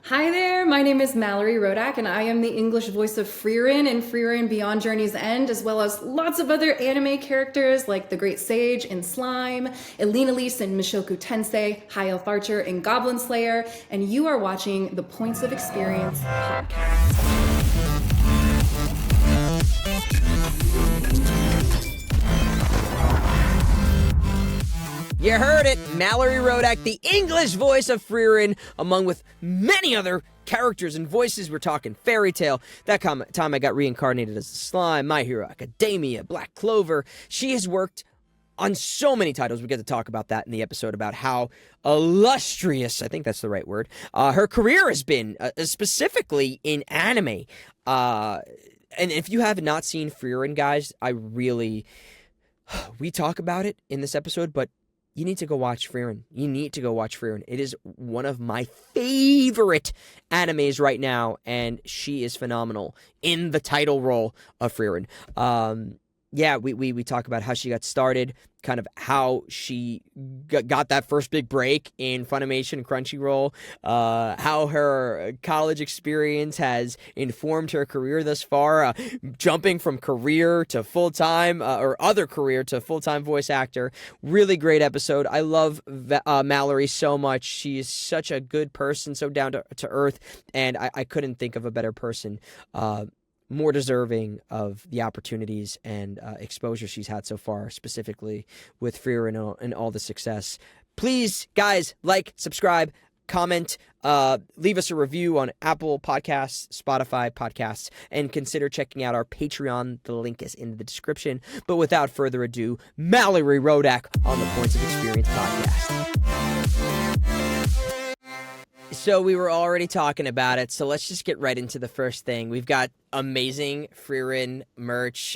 Hi there, my name is Mallorie Rodak, and I am the English voice of Frieren in Frieren Beyond Journey's End, as well as lots of other anime characters like the Great Sage in Slime, Elena Lise in Mishoku Tensei, High Elf Archer in Goblin Slayer, and you are watching the Points of Experience podcast. You heard it, Mallorie Rodak, the English voice of Frieren, among with many other characters and voices. We're talking Fairy Tail. That time I got reincarnated as a slime, My Hero Academia, Black Clover. She has worked on so many titles. We get to talk about that in the episode about how illustrious, I think that's the right word, her career has been, specifically in anime. And if you have not seen Frieren, guys, we talk about it in this episode, but you need to go watch Frieren. You need to go watch Frieren. It is one of my favorite animes right now, and she is phenomenal in the title role of Frieren. We talk about how she got started, kind of how she got that first big break in Funimation and Crunchyroll, how her college experience has informed her career thus far, jumping from career to full-time, or other career to full-time voice actor. Really great episode. I love Mallorie so much. She is such a good person, so down to earth, and I couldn't think of a better person more deserving of the opportunities and exposure she's had so far, specifically with Frieren and all the success. Please, guys, like, subscribe, comment, leave us a review on Apple Podcasts, Spotify Podcasts, and consider checking out our Patreon. The link is in the description. But without further ado, Mallorie Rodak on the Points of Experience podcast. So we were already talking about it, so let's just get right into the first thing. We've got amazing Frieren merch,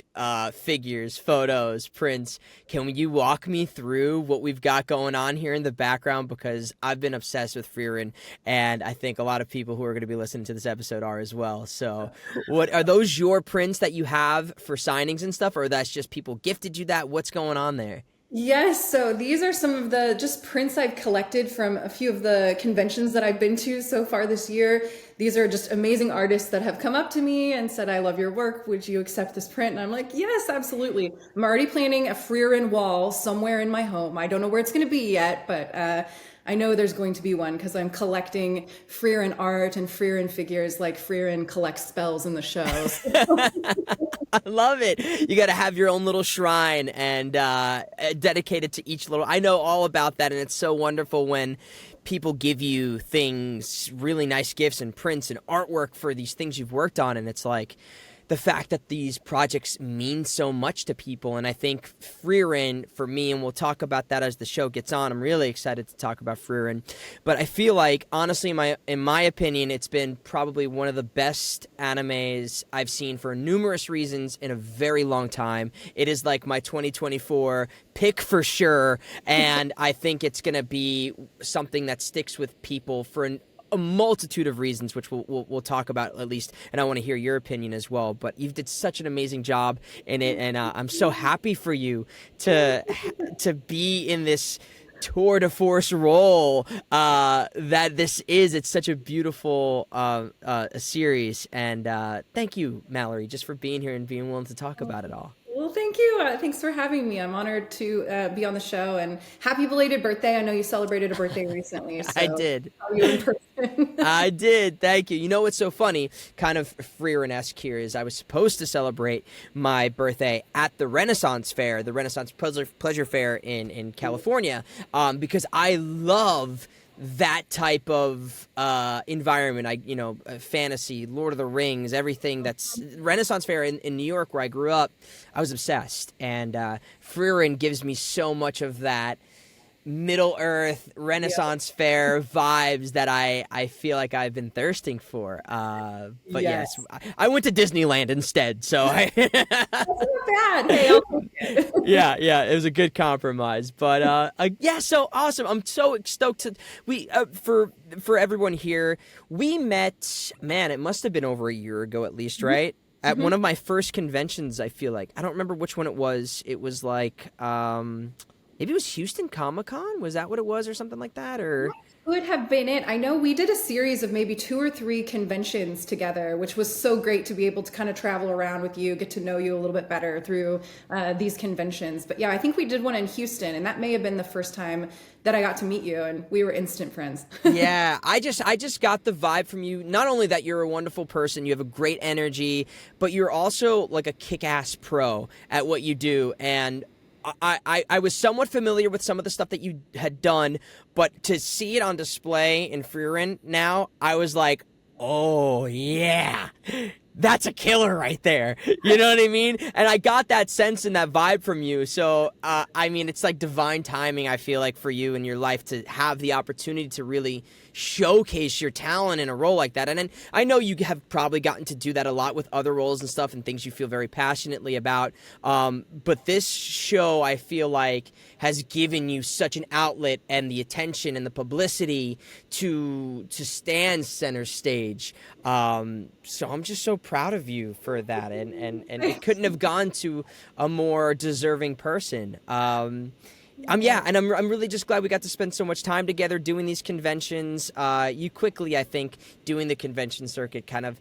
figures, photos, prints. Can you walk me through what we've got going on here in the background? Because I've been obsessed with Frieren, and I think a lot of people who are going to be listening to this episode are as well. So what are those your prints that you have for signings and stuff, or that's just people gifted you that? What's going on there? Yes, so these are some of the just prints I've collected from a few of the conventions that I've been to so far this year. These are just amazing artists that have come up to me and said, I love your work. Would you accept this print? And I'm like, yes, absolutely. I'm already planning a Frieren wall somewhere in my home. I don't know where it's going to be yet, but I know there's going to be one because I'm collecting Frieren art and Frieren figures like Frieren collects spells in the shows. I love it. You got to have your own little shrine and dedicate it to each little. I know all about that, and it's so wonderful when people give you things, really nice gifts and prints and artwork for these things you've worked on, and it's like the fact that these projects mean so much to people. And I think Frieren, for me, and we'll talk about that as the show gets on, I'm really excited to talk about Frieren, but I feel like, honestly, in my opinion, it's been probably one of the best animes I've seen for numerous reasons in a very long time. It is like my 2024 pick for sure, and I think it's going to be something that sticks with people for a multitude of reasons, which we'll talk about at least, and I want to hear your opinion as well. But you did such an amazing job in it, and I'm so happy for you to be in this tour de force role that this is. It's such a beautiful series, and thank you, Mallorie, just for being here and being willing to talk about it all. Well, thank you. Thanks for having me. I'm honored to be on the show, and happy belated birthday. I know you celebrated a birthday recently. So I did. How are you in person? I did. Thank you. You know what's so funny, kind of Frieren-esque here, is I was supposed to celebrate my birthday at the Renaissance Fair, the Renaissance Pleasure Fair in California, because I love that type of environment. Fantasy, Lord of the Rings, everything that's Renaissance Fair in New York where I grew up. I was obsessed, and Frieren gives me so much of that Middle Earth Renaissance Fair vibes that I feel like I've been thirsting for. But yes, I went to Disneyland instead, so that's not bad. Hey, I'll take it. yeah, it was a good compromise. But so awesome. I'm so stoked to for everyone here. We met, man, it must have been over a year ago at least, right? At one of my first conventions, I feel like. I don't remember which one it was. It was like maybe it was Houston Comic-Con? Was that what it was or something like that? Or could have been it. I know we did a series of maybe 2 or 3 conventions together, which was so great to be able to kind of travel around with you, get to know you a little bit better through these conventions. But yeah, I think we did one in Houston, and that may have been the first time that I got to meet you, and we were instant friends. Yeah, I just got the vibe from you. Not only that you're a wonderful person, you have a great energy, but you're also like a kick-ass pro at what you do. And I was somewhat familiar with some of the stuff that you had done, but to see it on display in Frieren now, I was like, oh yeah, that's a killer right there. You know what I mean? And I got that sense and that vibe from you. So, I mean, it's like divine timing, I feel like, for you in your life to have the opportunity to really showcase your talent in a role like that. And then I know you have probably gotten to do that a lot with other roles and stuff and things you feel very passionately about. But this show, I feel like, has given you such an outlet and the attention and the publicity to stand center stage. So I'm just so proud of you for that. And it couldn't have gone to a more deserving person. Yeah, and I'm really just glad we got to spend so much time together doing these conventions. You quickly, I think, doing the convention circuit, kind of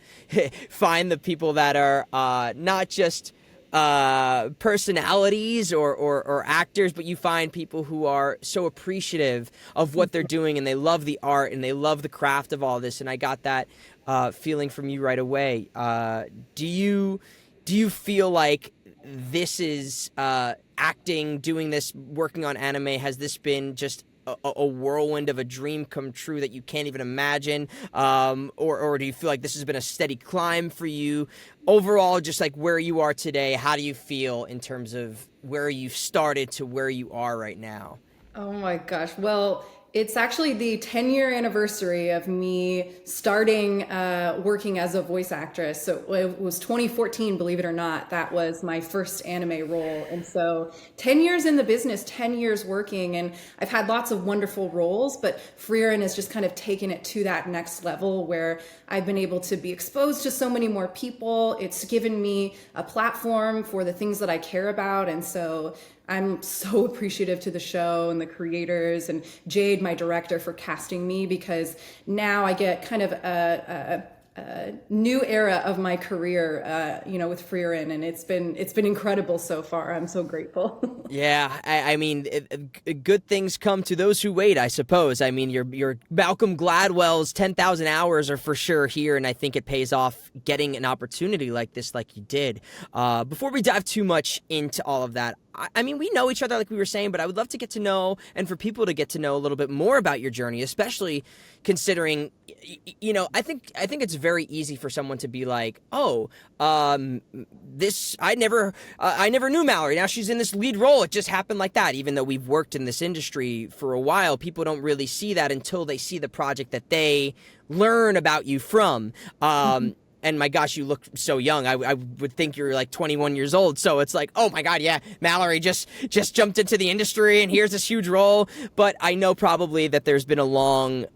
find the people that are not just personalities or actors, but you find people who are so appreciative of what they're doing, and they love the art and they love the craft of all this. And I got that feeling from you right away. Do you feel like this is acting, doing this, working on anime, has this been just a whirlwind of a dream come true that you can't even imagine? Or do you feel like this has been a steady climb for you? Overall, just like where you are today, how do you feel in terms of where you've started to where you are right now? Oh my gosh. Well, it's actually the 10-year anniversary of me starting working as a voice actress. So it was 2014, believe it or not. That was my first anime role. And so 10 years in the business, 10 years working, and I've had lots of wonderful roles, but Frieren has just kind of taken it to that next level where I've been able to be exposed to so many more people. It's given me a platform for the things that I care about. And so I'm so appreciative to the show and the creators and Jade, my director, for casting me, because now I get kind of a new era of my career, with Frieren, and it's been incredible so far. I'm so grateful. Yeah, I mean, good things come to those who wait, I suppose. I mean, your Malcolm Gladwell's 10,000 hours are for sure here, and I think it pays off getting an opportunity like this, like you did. Before we dive too much into all of that, I mean, we know each other like we were saying, but I would love to get to know, and for people to get to know a little bit more about your journey, especially considering, I think it's very easy for someone to be like, oh, this, I never knew Mallorie. Now she's in this lead role. It just happened like that. Even though we've worked in this industry for a while, people don't really see that until they see the project that they learn about you from. And my gosh, you look so young. I would think you're like 21 years old. So it's like, oh my God, yeah, Mallorie just jumped into the industry and here's this huge role. But I know probably that there's been a long,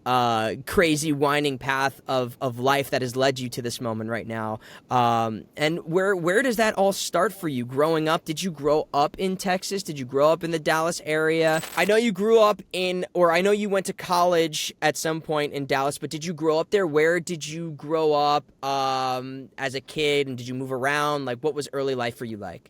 crazy, winding path of life that has led you to this moment right now. And where does that all start for you growing up? Did you grow up in Texas? Did you grow up in the Dallas area? I know you grew up I know you went to college at some point in Dallas, but did you grow up there? Where did you grow up? As a kid, and did you move around? Like, what was early life for you like?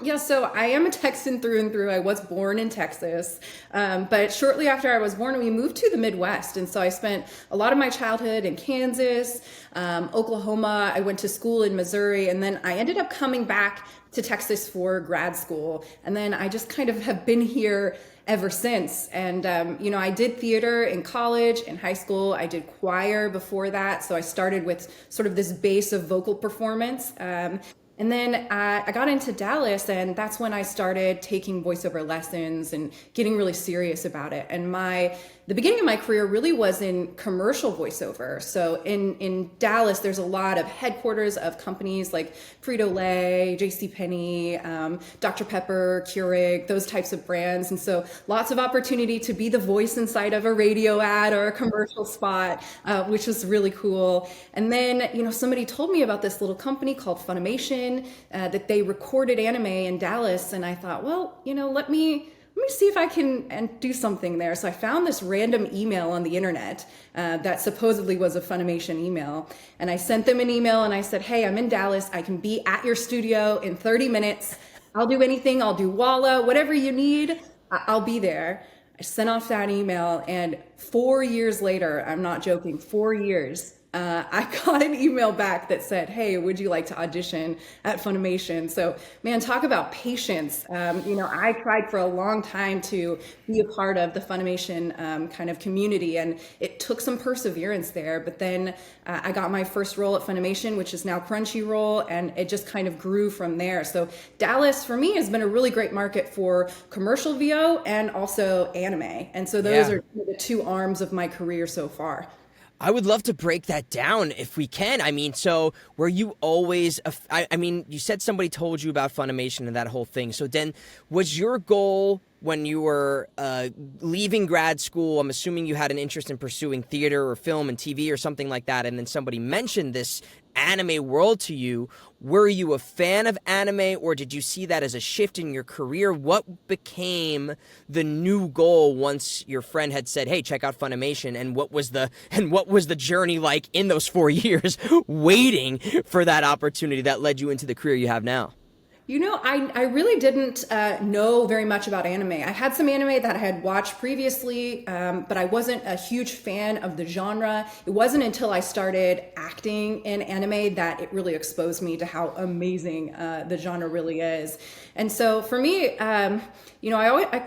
Yeah, so I am a Texan through and through. I was born in Texas, but shortly after I was born, we moved to the Midwest. And so I spent a lot of my childhood in Kansas, Oklahoma. I went to school in Missouri, and then I ended up coming back to Texas for grad school. And then I just kind of have been here ever since. And, I did theater in college, in high school. I did choir before that. So I started with sort of this base of vocal performance. And then I got into Dallas, and that's when I started taking voiceover lessons and getting really serious about it. And the beginning of my career really was in commercial voiceover. So in Dallas, there's a lot of headquarters of companies like Frito-Lay, JCPenney, Dr. Pepper, Keurig, those types of brands. And so lots of opportunity to be the voice inside of a radio ad or a commercial spot, which was really cool. And then, somebody told me about this little company called Funimation, that they recorded anime in Dallas. And I thought, well, let me let me see if I can and do something there. So I found this random email on the internet that supposedly was a Funimation email. And I sent them an email and I said, hey, I'm in Dallas. I can be at your studio in 30 minutes. I'll do anything. I'll do Walla, whatever you need. I'll be there. I sent off that email, and 4 years later, I'm not joking, 4 years, I got an email back that said, hey, would you like to audition at Funimation? So, man, talk about patience. I tried for a long time to be a part of the Funimation kind of community, and it took some perseverance there. But then I got my first role at Funimation, which is now Crunchyroll, and it just kind of grew from there. So Dallas, for me, has been a really great market for commercial VO and also anime. And so those are the two arms of my career so far. I would love to break that down if we can. I mean, so were you always, you said somebody told you about Funimation and that whole thing. So then was your goal when you were leaving grad school, I'm assuming you had an interest in pursuing theater or film and TV or something like that, and then somebody mentioned this anime world to you. Were you a fan of anime, or did you see that as a shift in your career? What became the new goal once your friend had said, hey, check out Funimation, and what was the journey like in those 4 years waiting for that opportunity that led you into the career you have now? I really didn't know very much about anime. I had some anime that I had watched previously, but I wasn't a huge fan of the genre. It wasn't until I started acting in anime that it really exposed me to how amazing the genre really is. And so for me, I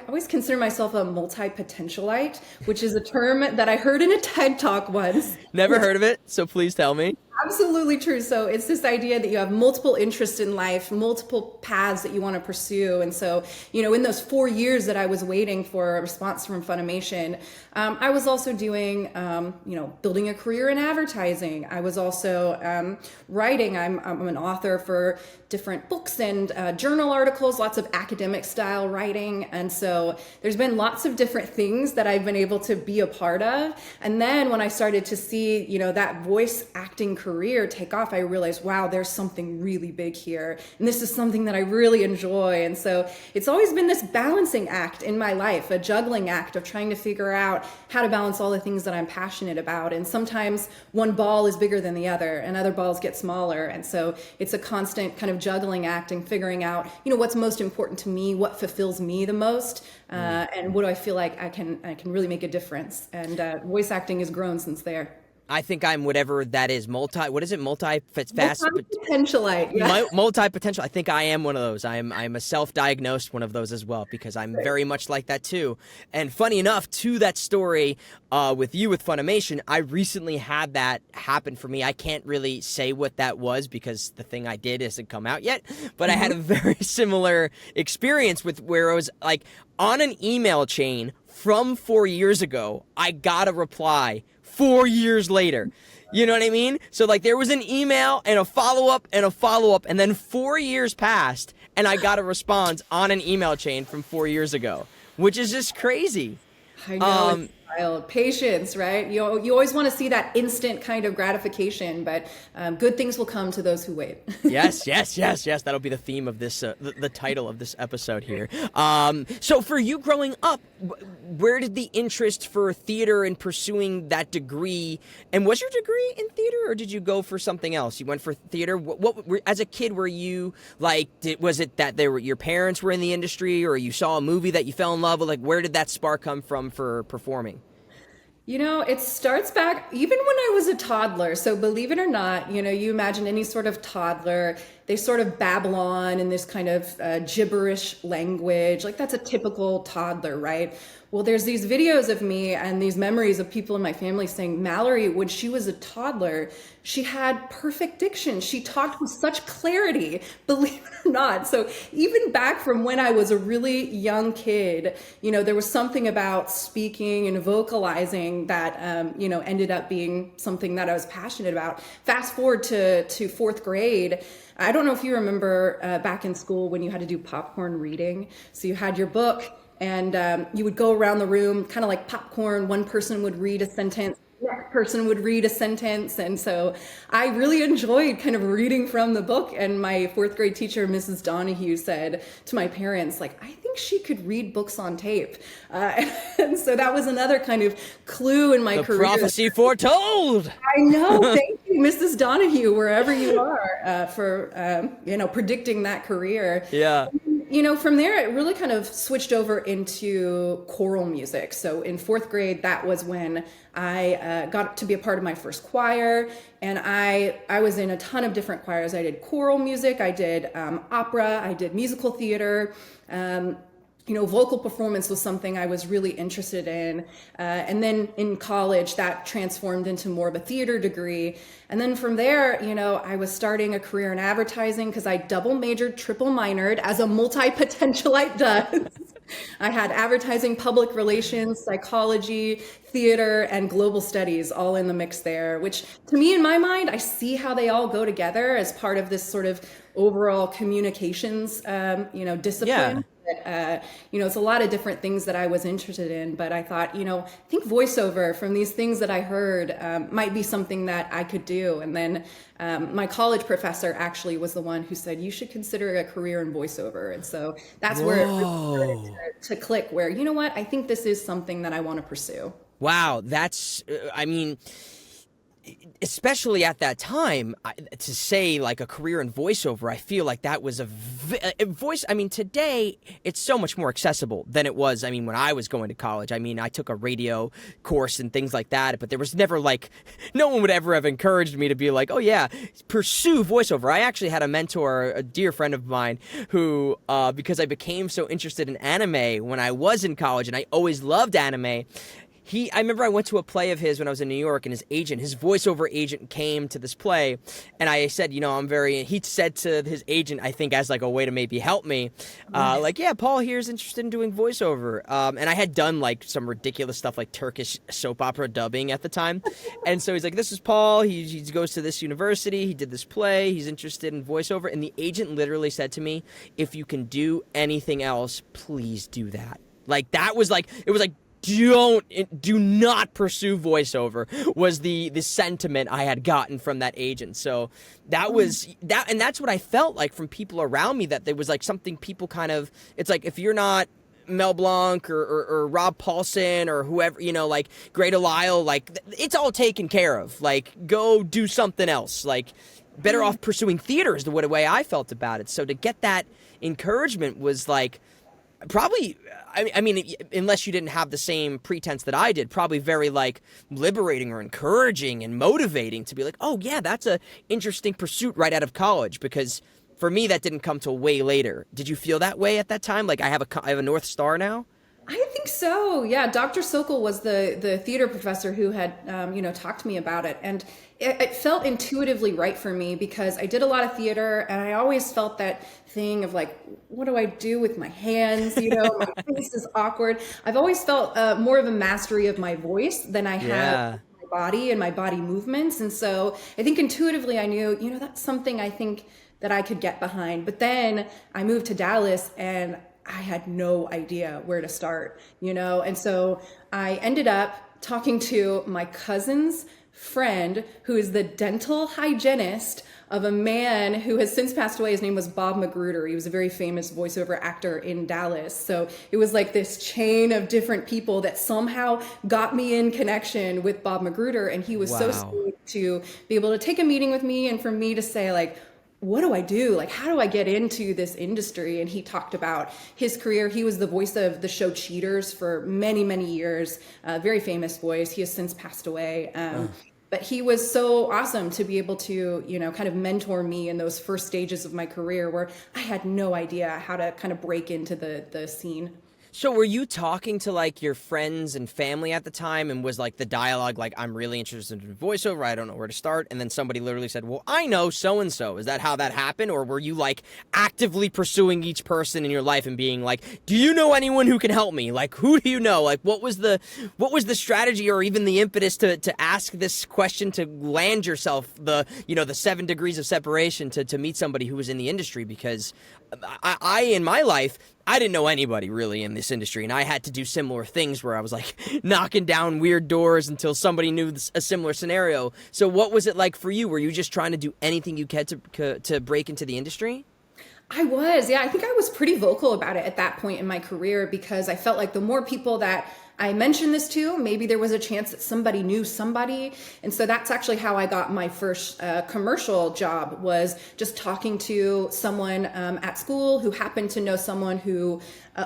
always consider myself a multi-potentialite, which is a term that I heard in a TED Talk once. Never heard of it, so please tell me. Absolutely true. So it's this idea that you have multiple interests in life, multiple paths that you want to pursue. And so, in those 4 years that I was waiting for a response from Funimation, I was also doing, building a career in advertising. I was also writing. I'm an author for different books and journal articles, lots of academic style writing. And so there's been lots of different things that I've been able to be a part of. And then when I started to see, that voice acting career take off, I realized, wow, there's something really big here. And this is something that I really enjoy. And so it's always been this balancing act in my life, a juggling act of trying to figure out how to balance all the things that I'm passionate about. And sometimes one ball is bigger than the other and other balls get smaller. And so it's a constant kind of juggling act and figuring out, what's most important to me, what fulfills me the most, and what do I feel like I can really make a difference. And voice acting has grown since there. I think I'm whatever that is. Multi-potentialite. Yeah. Multi-potential. I think I am one of those. I'm a self-diagnosed one of those as well, because I'm very much like that too. And funny enough, to that story with you with Funimation, I recently had that happen for me. I can't really say what that was because the thing I did hasn't come out yet, but I had a very similar experience with where I was like on an email chain from 4 years ago. I got a reply 4 years later. You know what I mean? So like there was an email and a follow-up and a follow-up, and then 4 years passed and I got a response on an email chain from 4 years ago, which is just crazy. I know. Patience, right? You always want to see that instant kind of gratification, but good things will come to those who wait. Yes. That'll be the theme of this, the title of this episode here. So for you growing up, where did the interest for theater and pursuing that degree, and was your degree in theater, or did you go for something else? You went for theater. What as a kid, were you like, was it that your parents were in the industry, or you saw a movie that you fell in love with? Like, where did that spark come from for performing? It starts back even when I was a toddler. So believe it or not, you imagine any sort of toddler, they sort of babble on in this kind of gibberish language. Like that's a typical toddler, right? Well, there's these videos of me and these memories of people in my family saying, Mallorie, when she was a toddler, she had perfect diction. She talked with such clarity, believe it or not. So even back from when I was a really young kid, there was something about speaking and vocalizing that, ended up being something that I was passionate about. Fast forward to fourth grade. I don't know if you remember back in school when you had to do popcorn reading. So you had your book, and you would go around the room, kind of like popcorn. One person would read a sentence, the next person would read a sentence. And so I really enjoyed kind of reading from the book. And my fourth grade teacher, Mrs. Donahue, said to my parents, like, I think think she could read books on tape. And so that was another kind of clue in my The career. prophecy foretold. I know. Thank you, Mrs. Donahue, wherever you are, for predicting that career. Yeah. From there, it really kind of switched over into choral music. So in fourth grade, that was when I got to be a part of my first choir. And I was in a ton of different choirs. I did choral music, I did opera, I did musical theater. Vocal performance was something I was really interested in. And then in college, that transformed into more of a theater degree. And then from there, I was starting a career in advertising because I double majored, triple minored, as a multi-potentialite does. I had advertising, public relations, psychology, theater, and global studies all in the mix there, which to me, in my mind, I see how they all go together as part of this sort of overall communications, discipline. Yeah. It's a lot of different things that I was interested in, but I thought, I think voiceover from these things that I heard might be something that I could do. And then my college professor actually was the one who said, you should consider a career in voiceover. And so that's where it really started to click, where, you know what, I think this is something that I want to pursue. Wow. That's, especially at that time, to say like a career in voiceover, I feel like that was a voice. Today it's so much more accessible than it was. When I was going to college, I took a radio course and things like that, but there was never no one would ever have encouraged me to be like, oh yeah, pursue voiceover. I actually had a mentor, a dear friend of mine, who, because I became so interested in anime when I was in college, and I always loved anime. I remember I went to a play of his when I was in New York, and his voiceover agent came to this play, and I said, he said to his agent, I think as like a way to maybe help me, yeah, Paul here's interested in doing voiceover. And I had done like some ridiculous stuff like Turkish soap opera dubbing at the time. And so he's like, this is Paul. He goes to this university. He did this play. He's interested in voiceover. And the agent literally said to me, if you can do anything else, please do that. Like that was like, it was like, do not pursue voiceover was the sentiment I had gotten from that agent. So that was that, and that's what I felt like from people around me, that there was like something people kind of, it's like, if you're not Mel Blanc or Rob Paulson or whoever, like Grey Delisle, like it's all taken care of. Like go do something else. Like better off pursuing theater is the way I felt about it. So to get that encouragement was like, probably, unless you didn't have the same pretense that I did, probably very like liberating or encouraging and motivating to be like, oh yeah, that's a interesting pursuit right out of college. Because for me, that didn't come till way later. Did you feel that way at that time? Like I have a North Star now? I think so. Yeah. Dr. Sokol was the theater professor who had, talked to me about it. And it felt intuitively right for me because I did a lot of theater and I always felt that thing of like, what do I do with my hands? My face is awkward. I've always felt more of a mastery of my voice than I have my body and my body movements. And so I think intuitively I knew, that's something I think that I could get behind. But then I moved to Dallas and I had no idea where to start, and so I ended up talking to my cousin's friend, who is the dental hygienist of a man who has since passed away. His name was Bob Magruder. He was a very famous voiceover actor in Dallas. So it was like this chain of different people that somehow got me in connection with Bob Magruder. And he was so sweet to be able to take a meeting with me and for me to say like, what do I do? Like, how do I get into this industry? And he talked about his career. He was the voice of the show Cheaters for many, many years. Very famous voice. He has since passed away. But he was so awesome to be able to, kind of mentor me in those first stages of my career where I had no idea how to kind of break into the scene. So were you talking to like your friends and family at the time, and was like the dialogue like, I'm really interested in voiceover, I don't know where to start, and then somebody literally said, well, I know so-and-so. Is that how that happened? Or were you like actively pursuing each person in your life and being like, do you know anyone who can help me? Like, who do you know? Like, what was the strategy or even the impetus to ask this question, to land yourself the 7 degrees of separation to meet somebody who was in the industry? Because I in my life, I didn't know anybody really in this industry, and I had to do similar things where I was like knocking down weird doors until somebody knew a similar scenario. So what was it like for you? Were you just trying to do anything you could to break into the industry? I was, yeah. I think I was pretty vocal about it at that point in my career because I felt like the more people that I mentioned this to, maybe there was a chance that somebody knew somebody. And so that's actually how I got my first commercial job, was just talking to someone at school who happened to know someone who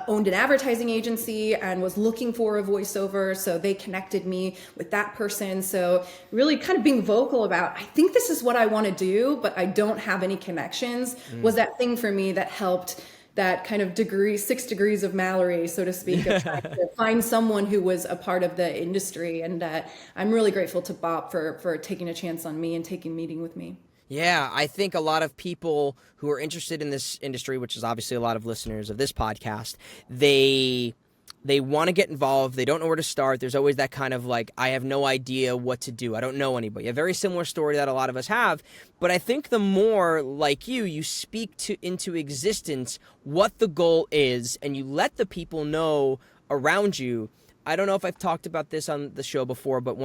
owned an advertising agency and was looking for a voiceover. So they connected me with that person. So really kind of being vocal about, I think this is what I want to do, but I don't have any connections, was that thing for me that helped, that kind of 6 degrees of Mallorie, so to speak, of trying to find someone who was a part of the industry. And I'm really grateful to Bob for taking a chance on me and taking a meeting with me. Yeah, I think a lot of people who are interested in this industry, which is obviously a lot of listeners of this podcast, they want to get involved. They don't know where to start. There's always that kind of like, I have no idea what to do. I don't know anybody. A very similar story that a lot of us have. But I think the more, like you speak into existence what the goal is, and you let the people know around you. I don't know if I've talked about this on the show before, but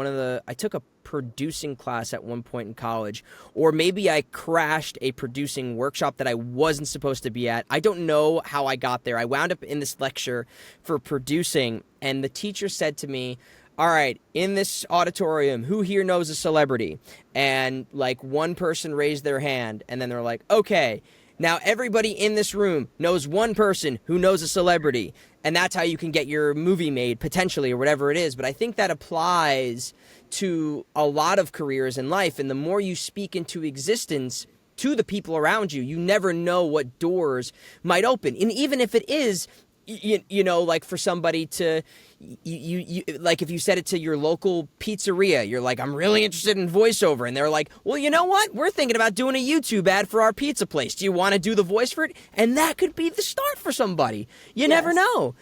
I took a producing class at one point in college, or maybe I crashed a producing workshop that I wasn't supposed to be at. I don't know how I got there. I wound up in this lecture for producing, and the teacher said to me, all right, in this auditorium, who here knows a celebrity? And like one person raised their hand, and then they're like, okay, now everybody in this room knows one person who knows a celebrity. And that's how you can get your movie made, potentially, or whatever it is. But I think that applies to a lot of careers in life. And the more you speak into existence to the people around you, you never know what doors might open. And even if it is, you know, like for somebody to, like if you said it to your local pizzeria, you're like, I'm really interested in voiceover. And they're like, well, you know what? We're thinking about doing a YouTube ad for our pizza place. Do you want to do the voice for it? And that could be the start for somebody. You never know.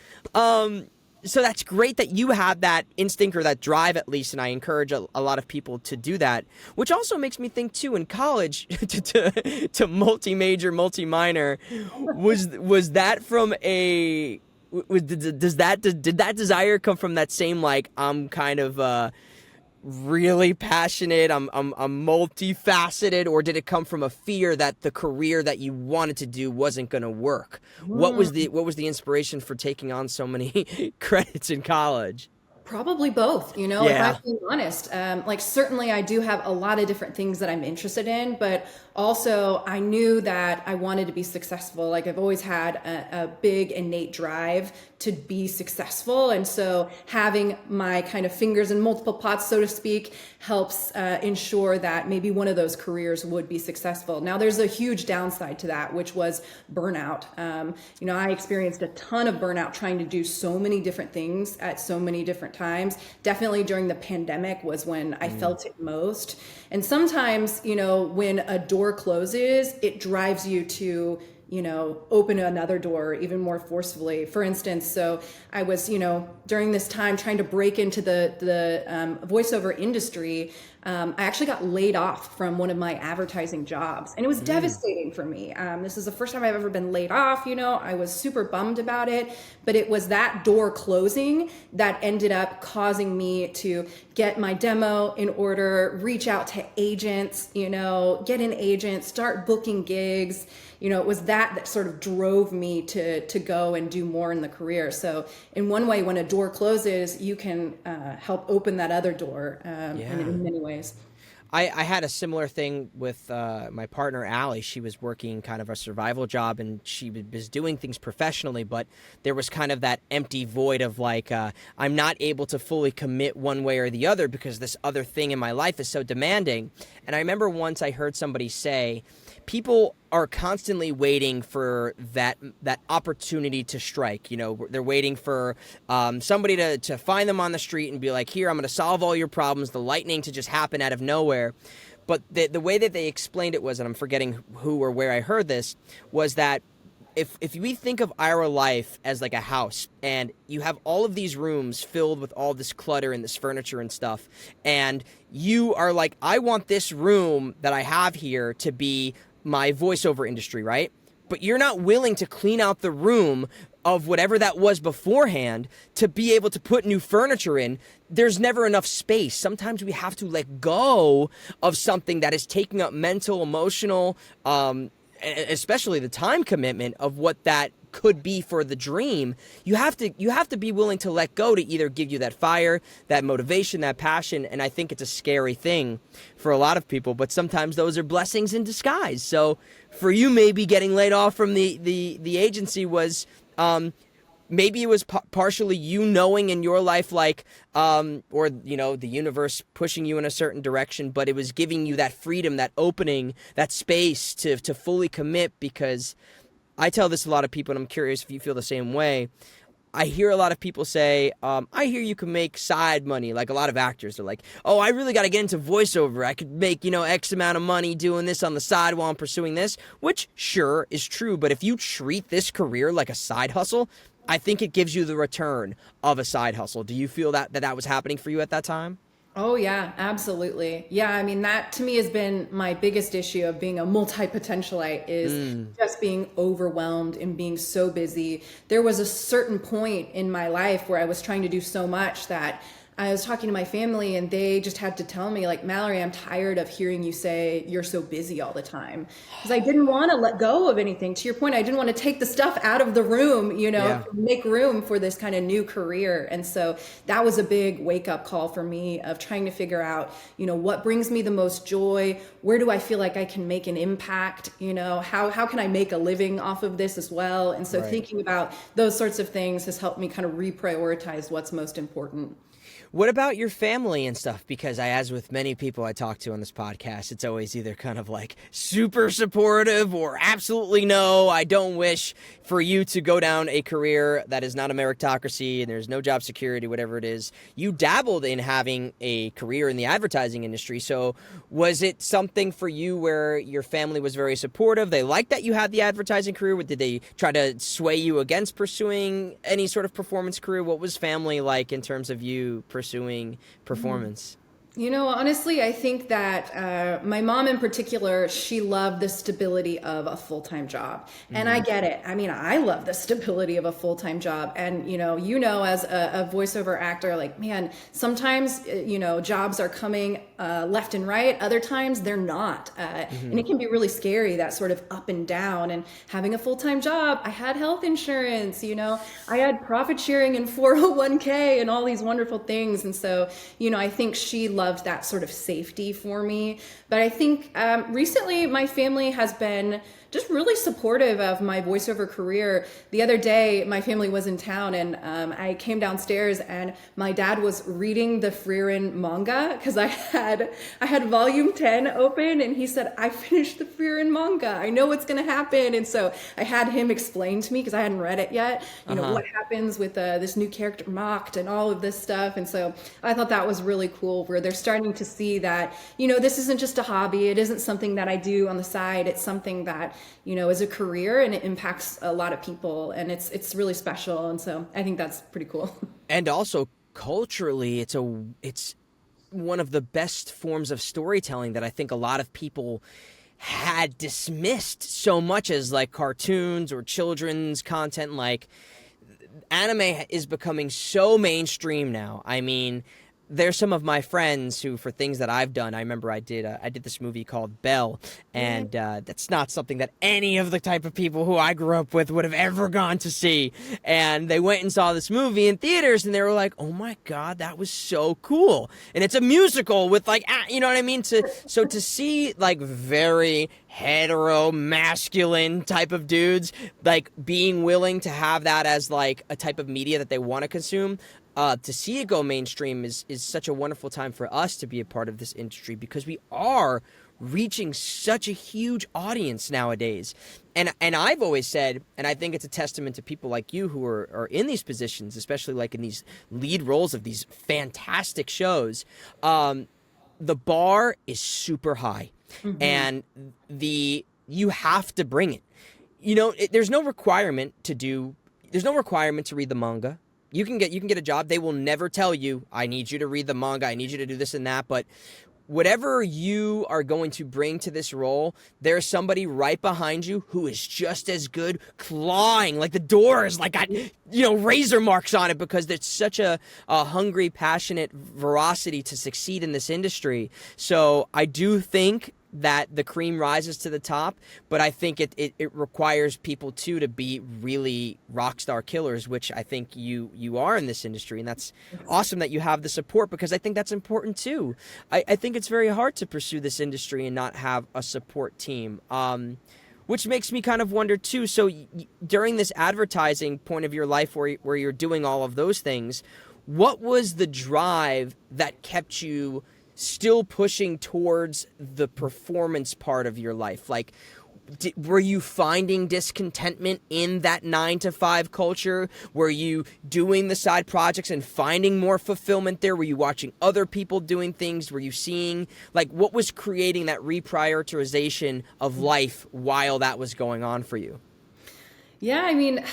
So that's great that you have that instinct or that drive, at least, and I encourage a lot of people to do that, which also makes me think, too, in college, to multi-major, multi-minor, was that from a... did that desire come from that same, like, I'm kind of really passionate, I'm multifaceted, or did it come from a fear that the career that you wanted to do wasn't going to work? What was the inspiration for taking on so many credits in college? Probably both, you know, if I'm being honest. Like, certainly I do have a lot of different things that I'm interested in, but also I knew that I wanted to be successful. Like, I've always had a big innate drive to be successful. And so having my kind of fingers in multiple pots, so to speak, helps ensure that maybe one of those careers would be successful. Now, there's a huge downside to that, which was burnout. You know, I experienced a ton of burnout trying to do so many different things at so many different times. Definitely during the pandemic was when I felt it most. And sometimes, you know, when a door closes, it drives you to, you know, open another door even more forcefully. For instance, so I was, you know, during this time trying to break into the voiceover industry, I actually got laid off from one of my advertising jobs, and it was devastating for me. This is the first time I've ever been laid off. You know, I was super bummed about it, but it was that door closing that ended up causing me to get my demo in order, reach out to agents, you know, get an agent, start booking gigs. You know, it was that sort of drove me to go and do more in the career. So in one way, when a door closes, you can help open that other door in many ways. I had a similar thing with my partner, Allie. She was working kind of a survival job, and she was doing things professionally, but there was kind of that empty void of like, I'm not able to fully commit one way or the other because this other thing in my life is so demanding. And I remember once I heard somebody say, people are constantly waiting for that opportunity to strike. You know, they're waiting for somebody to find them on the street and be like, here, I'm going to solve all your problems, the lightning to just happen out of nowhere. But the way that they explained it was, and I'm forgetting who or where I heard this, was that if we think of our life as like a house, and you have all of these rooms filled with all this clutter and this furniture and stuff, and you are like, I want this room that I have here to be my voiceover industry, right? But you're not willing to clean out the room of whatever that was beforehand to be able to put new furniture in. There's never enough space. Sometimes we have to let go of something that is taking up mental, emotional, especially the time commitment of what that could be for the dream, you have to be willing to let go to either give you that fire, that motivation, that passion. And I think it's a scary thing for a lot of people, but sometimes those are blessings in disguise. So for you, maybe getting laid off from the agency was maybe it was partially you knowing in your life, like, or, you know, the universe pushing you in a certain direction, but it was giving you that freedom, that opening, that space to fully commit. Because I tell this to a lot of people, and I'm curious if you feel the same way. I hear a lot of people say, I hear you can make side money. Like a lot of actors are like, oh, I really got to get into voiceover. I could make, you know, X amount of money doing this on the side while I'm pursuing this, which sure is true. But if you treat this career like a side hustle, I think it gives you the return of a side hustle. Do you feel that was happening for you at that time? Oh yeah, absolutely. Yeah, I mean, that to me has been my biggest issue of being a multi-potentialite, is just being overwhelmed and being so busy. There was a certain point in my life where I was trying to do so much that I was talking to my family and they just had to tell me, like, Mallorie, I'm tired of hearing you say you're so busy all the time. Because I didn't want to let go of anything. To your point, I didn't want to take the stuff out of the room, you know, Yeah. make room for this kind of new career. And so that was a big wake up call for me of trying to figure out, you know, what brings me the most joy? Where do I feel like I can make an impact? You know, how can I make a living off of this as well? And so Right. thinking about those sorts of things has helped me kind of reprioritize what's most important. What about your family and stuff? Because as with many people I talk to on this podcast, it's always either kind of like super supportive or absolutely no, I don't wish for you to go down a career that is not a meritocracy and there's no job security, whatever it is. You dabbled in having a career in the advertising industry. So was it something for you where your family was very supportive? They liked that you had the advertising career? Did they try to sway you against pursuing any sort of performance career? What was family like in terms of you pursuing performance? You know, honestly, I think that my mom in particular, she loved the stability of a full-time job. And I get it. I mean, I love the stability of a full-time job. And, as a voiceover actor, like, man, sometimes, jobs are coming left and right. Other times they're not. And it can be really scary, that sort of up and down. And having a full-time job, I had health insurance, I had profit sharing and 401k and all these wonderful things. And so, I think she loved that sort of safety for me. But I think recently my family has been just really supportive of my voiceover career. The other day, my family was in town and I came downstairs and my dad was reading the Frieren manga because I had volume 10 open and he said, I finished the Frieren manga. I know what's going to happen. And so I had him explain to me, because I hadn't read it yet, what happens with this new character mocked and all of this stuff. And so I thought that was really cool, where they're starting to see that, this isn't just a hobby. It isn't something that I do on the side. It's something that, is a career, and it impacts a lot of people, and it's really special. And so I think that's pretty cool. And also culturally, it's one of the best forms of storytelling that I think a lot of people had dismissed so much as like cartoons or children's content. Like, anime is becoming so mainstream now. I mean, there's some of my friends who, for things that I've done, I remember I did this movie called Belle, and that's not something that any of the type of people who I grew up with would have ever gone to see. And they went and saw this movie in theaters, and they were like, "Oh my God, that was so cool!" And it's a musical with, like, you know what I mean? So to see like very hetero masculine type of dudes like being willing to have that as like a type of media that they want to consume. To see it go mainstream is such a wonderful time for us to be a part of this industry, because we are reaching such a huge audience nowadays. And I've always said, and I think it's a testament to people like you who are in these positions, especially like in these lead roles of these fantastic shows, the bar is super high. And you have to bring it. There's no requirement to read the manga. You can get a job. They will never tell you, I need you to read the manga, I need you to do this and that. But whatever you are going to bring to this role, there's somebody right behind you who is just as good, clawing. Like, the door is like got, razor marks on it, because there's such a hungry, passionate veracity to succeed in this industry. So I do think that the cream rises to the top, but I think it requires people too to be really rock star killers, which I think you are in this industry, and that's awesome that you have the support, because I think that's important too. I think it's very hard to pursue this industry and not have a support team. Which makes me kind of wonder too. So during this advertising point of your life where you're doing all of those things, what was the drive that kept you still pushing towards the performance part of your life? Like, were you finding discontentment in that 9-to-5 culture? Were you doing the side projects and finding more fulfillment there? Were you watching other people doing things? Were you seeing, like, what was creating that reprioritization of life while that was going on for you? Yeah, I mean,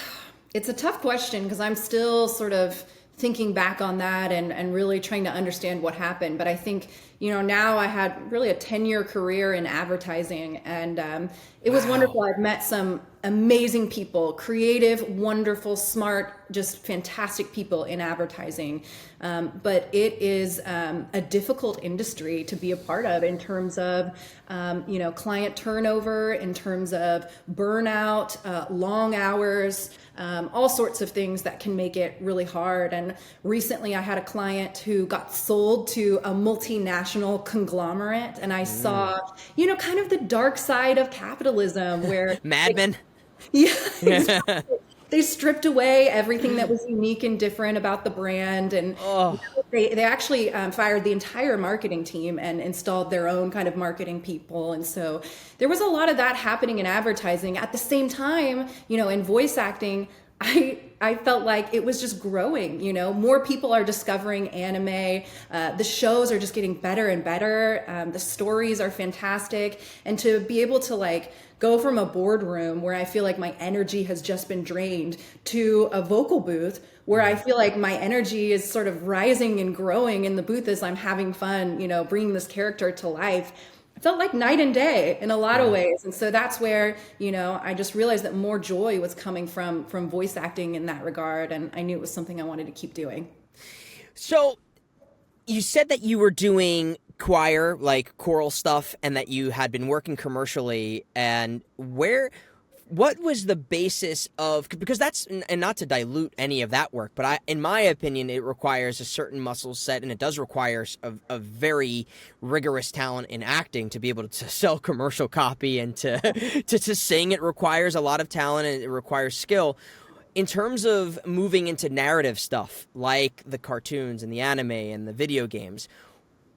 it's a tough question because I'm still sort of thinking back on that and really trying to understand what happened. But I think, now I had really a 10-year career in advertising, and it was wonderful. I've met some amazing people, creative, wonderful, smart, just fantastic people in advertising. But it is a difficult industry to be a part of in terms of, client turnover, in terms of burnout, long hours, all sorts of things that can make it really hard. And recently I had a client who got sold to a multinational conglomerate, and I saw, kind of the dark side of capitalism where Mad Men. Yeah, exactly. They stripped away everything that was unique and different about the brand, and they actually fired the entire marketing team and installed their own kind of marketing people. And so there was a lot of that happening in advertising. At the same time, in voice acting, I felt like it was just growing. More people are discovering anime. The shows are just getting better and better. The stories are fantastic, and to be able to go from a boardroom where I feel like my energy has just been drained to a vocal booth where I feel like my energy is sort of rising and growing in the booth as I'm having fun, bringing this character to life. It felt like night and day in a lot of ways. And so that's where, I just realized that more joy was coming from voice acting in that regard. And I knew it was something I wanted to keep doing. So you said that you were doing choir, like choral stuff, and that you had been working commercially, and what was the basis of, because that's, and not to dilute any of that work, but in my opinion, it requires a certain muscle set, and it does require a very rigorous talent in acting to be able to sell commercial copy and to sing. It requires a lot of talent and it requires skill. In terms of moving into narrative stuff like the cartoons and the anime and the video games,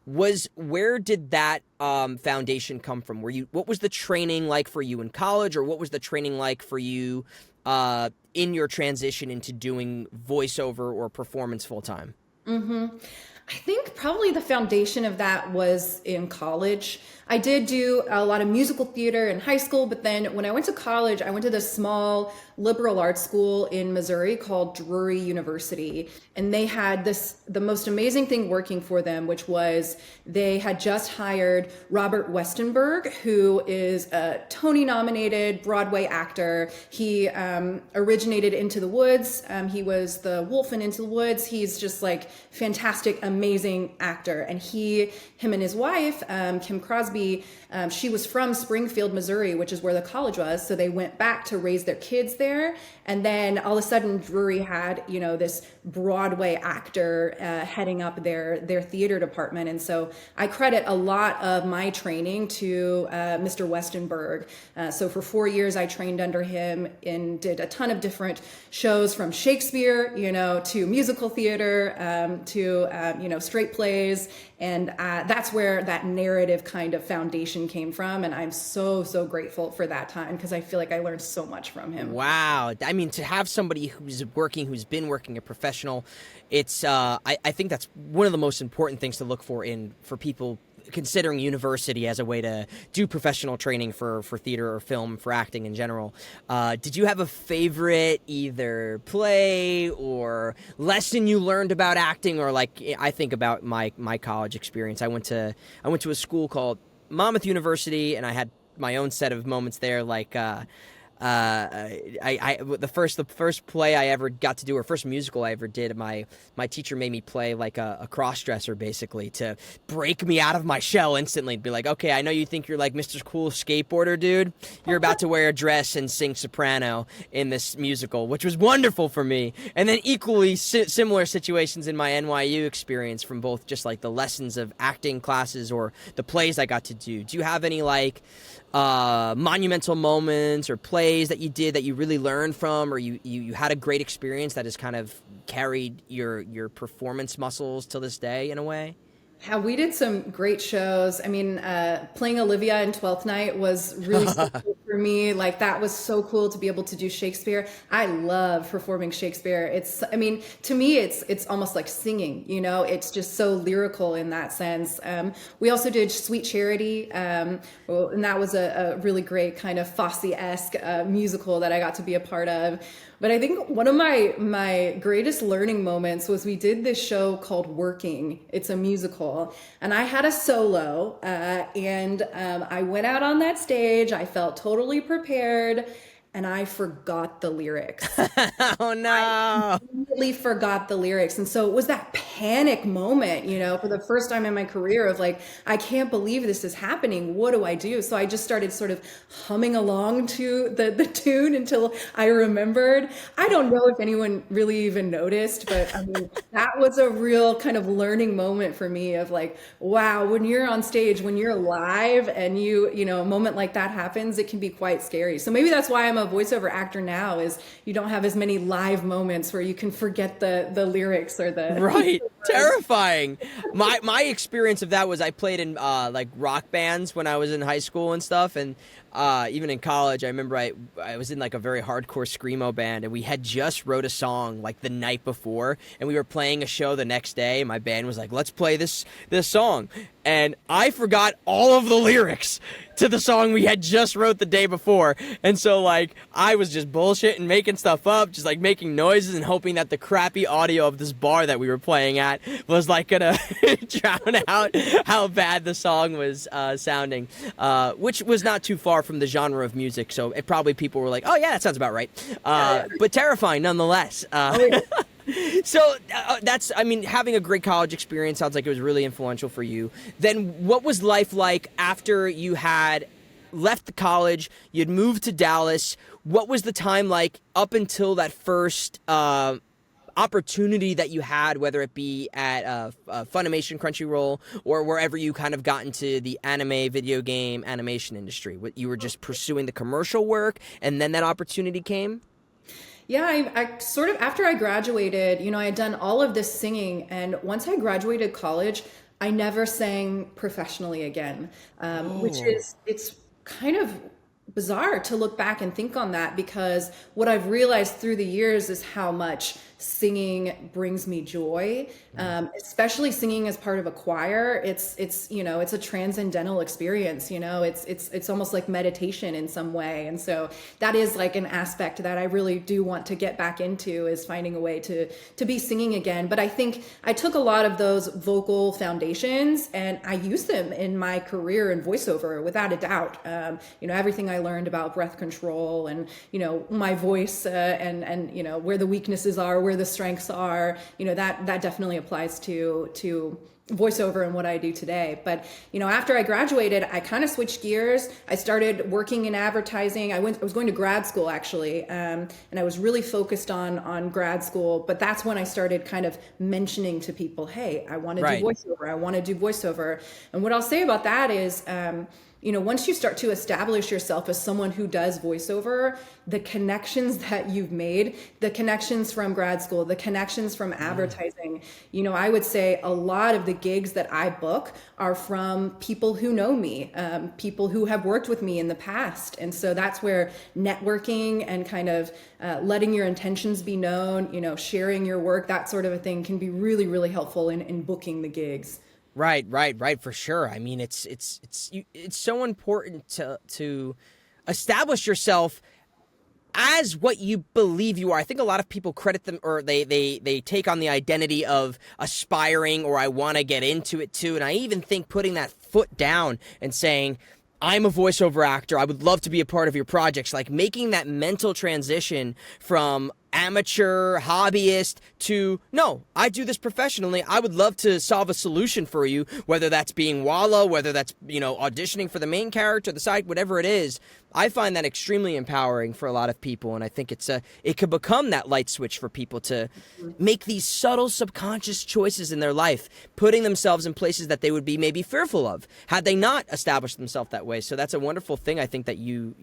where did that foundation come from? What was the training like for you in college, or what was the training like for you in your transition into doing voiceover or performance full time? I think probably the foundation of that was in college. I did do a lot of musical theater in high school, but then when I went to college, I went to this small liberal arts school in Missouri called Drury University. And they had the most amazing thing working for them, which was they had just hired Robert Westenberg, who is a Tony-nominated Broadway actor. He originated Into the Woods. He was the wolf in Into the Woods. He's just fantastic, amazing actor. And him and his wife, Kim Crosby, she was from Springfield, Missouri, which is where the college was. So they went back to raise their kids there. And then all of a sudden, Drury had, this Broadway actor heading up their theater department. And so I credit a lot of my training to Mr. Westenberg. So for 4 years, I trained under him and did a ton of different shows, from Shakespeare, to musical theater, to straight plays. And that's where that narrative kind of foundation came from. And I'm so, so grateful for that time, because I feel like I learned so much from him. Wow. I mean, to have somebody who's been working a professional, it's, I think that's one of the most important things to look for people considering university as a way to do professional training for theater or film, for acting in general. Did you have a favorite either play or lesson you learned about acting? Or I think about my college experience. I went to a school called Monmouth University, and I had my own set of moments there. The first play I ever got to do, or first musical I ever did, my teacher made me play like a cross dresser, basically, to break me out of my shell instantly. Be like, okay, I know you think you're like Mr. Cool skateboarder dude. You're about to wear a dress and sing soprano in this musical, which was wonderful for me. And then equally similar situations in my NYU experience, from both just like the lessons of acting classes or the plays I got to do. Do you have any like monumental moments or plays that you did that you really learned from, or you had a great experience that has kind of carried your performance muscles till this day in a way? Yeah, we did some great shows. I mean, playing Olivia in Twelfth Night was really so cool for me. Like, that was so cool to be able to do Shakespeare. I love performing Shakespeare. I mean, to me, it's almost like singing. It's just so lyrical in that sense. We also did Sweet Charity, and that was a really great kind of Fosse-esque musical that I got to be a part of. But I think one of my greatest learning moments was we did this show called Working. It's a musical. And I had a solo, and I went out on that stage. I felt totally prepared, and I forgot the lyrics. Oh, no. I completely forgot the lyrics. And so it was that panic moment, for the first time in my career of like, I can't believe this is happening. What do I do? So I just started sort of humming along to the tune until I remembered. I don't know if anyone really even noticed, but I mean, that was a real kind of learning moment for me of like, wow, when you're on stage, when you're live and a moment like that happens, it can be quite scary. So maybe that's why I'm a voiceover actor now, is you don't have as many live moments where you can forget the lyrics or the right. Terrifying. My experience of that was I played in like rock bands when I was in high school and stuff, and even in college. I remember I was in like a very hardcore screamo band, and we had just wrote a song like the night before, and we were playing a show the next day. My band was like, let's play this song, and I forgot all of the lyrics to the song we had just wrote the day before. And so like I was just bullshitting, making stuff up, just like making noises and hoping that the crappy audio of this bar that we were playing at was like gonna drown out how bad the song was sounding, which was not too far from the genre of music, so it probably people were like, oh yeah, that sounds about right, but terrifying nonetheless. So I mean, having a great college experience sounds like it was really influential for you. Then what was life like after you had left the college, you'd moved to Dallas? What was the time like up until that first opportunity that you had, whether it be at Funimation, Crunchyroll, or wherever you kind of got into the anime, video game, animation industry? You were just pursuing the commercial work, and then that opportunity came? Yeah, I sort of, after I graduated, I had done all of this singing. And once I graduated college, I never sang professionally again, which it's kind of bizarre to look back and think on that, because what I've realized through the years is how much singing brings me joy, especially singing as part of a choir. It's a transcendental experience. It's almost like meditation in some way, and so that is like an aspect that I really do want to get back into, is finding a way to be singing again. But I think I took a lot of those vocal foundations and I used them in my career in voiceover, without a doubt. Everything I learned about breath control and my voice, and where the weaknesses are, where the strengths are, that definitely applies to voiceover and what I do today. But after I graduated, I kind of switched gears. I started working in advertising. I was going to grad school, actually, and I was really focused on grad school. But that's when I started kind of mentioning to people, hey, I want to do voiceover. I want to do voiceover. And what I'll say about that is, once you start to establish yourself as someone who does voiceover, the connections that you've made, the connections from grad school, the connections from advertising, I would say a lot of the gigs that I book are from people who know me, people who have worked with me in the past. And so that's where networking and kind of letting your intentions be known, sharing your work, that sort of a thing can be really, really helpful in booking the gigs. Right, for sure. I mean, it's so important to establish yourself as what you believe you are. I think a lot of people credit them, or they take on the identity of aspiring, or I want to get into it too. And I even think putting that foot down and saying, I'm a voiceover actor. I would love to be a part of your projects. Like making that mental transition from amateur, hobbyist to, no, I do this professionally. I would love to solve a solution for you, whether that's being Walla, whether that's, auditioning for the main character, the side, whatever it is. I find that extremely empowering for a lot of people, and I think it could become that light switch for people to make these subtle subconscious choices in their life, putting themselves in places that they would be maybe fearful of had they not established themselves that way. So that's a wonderful thing, I think, that you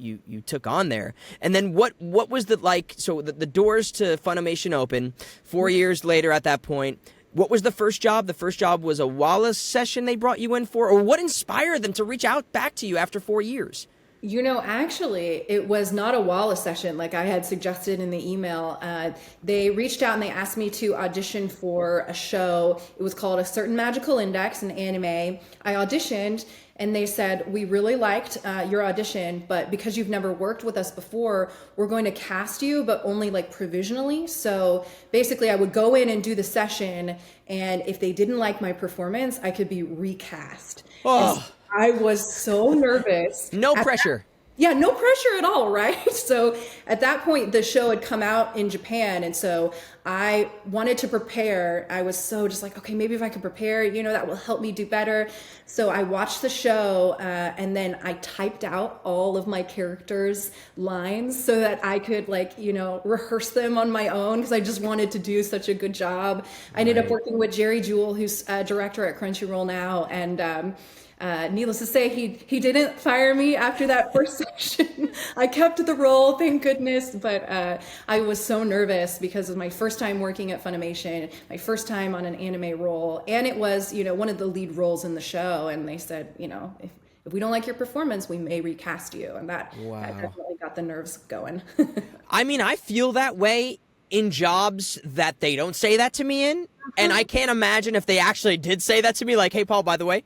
took on there. And then what was the doors to Funimation open 4 years later at that point. What was the first job? The first job was a Wallace session they brought you in for, or what inspired them to reach out back to you after 4 years? Actually, it was not a Wallace session like I had suggested in the email. They reached out and they asked me to audition for a show. It was called A Certain Magical Index, an anime. I auditioned and they said, we really liked your audition, but because you've never worked with us before, we're going to cast you, but only like provisionally. So basically I would go in and do the session, and if they didn't like my performance, I could be recast. Oh. I was so nervous. No pressure. No pressure at all, right? So at that point, the show had come out in Japan, and so I wanted to prepare. I was so just like, okay, maybe if I could prepare, that will help me do better. So I watched the show, and then I typed out all of my characters' lines so that I could rehearse them on my own, because I just wanted to do such a good job. I ended up working with Jerry Jewell, who's a director at Crunchyroll now, and needless to say, he didn't fire me after that first session. I kept the role, thank goodness. But I was so nervous because it was my first time working at Funimation, my first time on an anime role, and it was one of the lead roles in the show. And they said, if we don't like your performance, we may recast you, and that definitely got the nerves going. I mean, I feel that way in jobs that they don't say that to me in. And I can't imagine if they actually did say that to me, like, hey, Paul, by the way,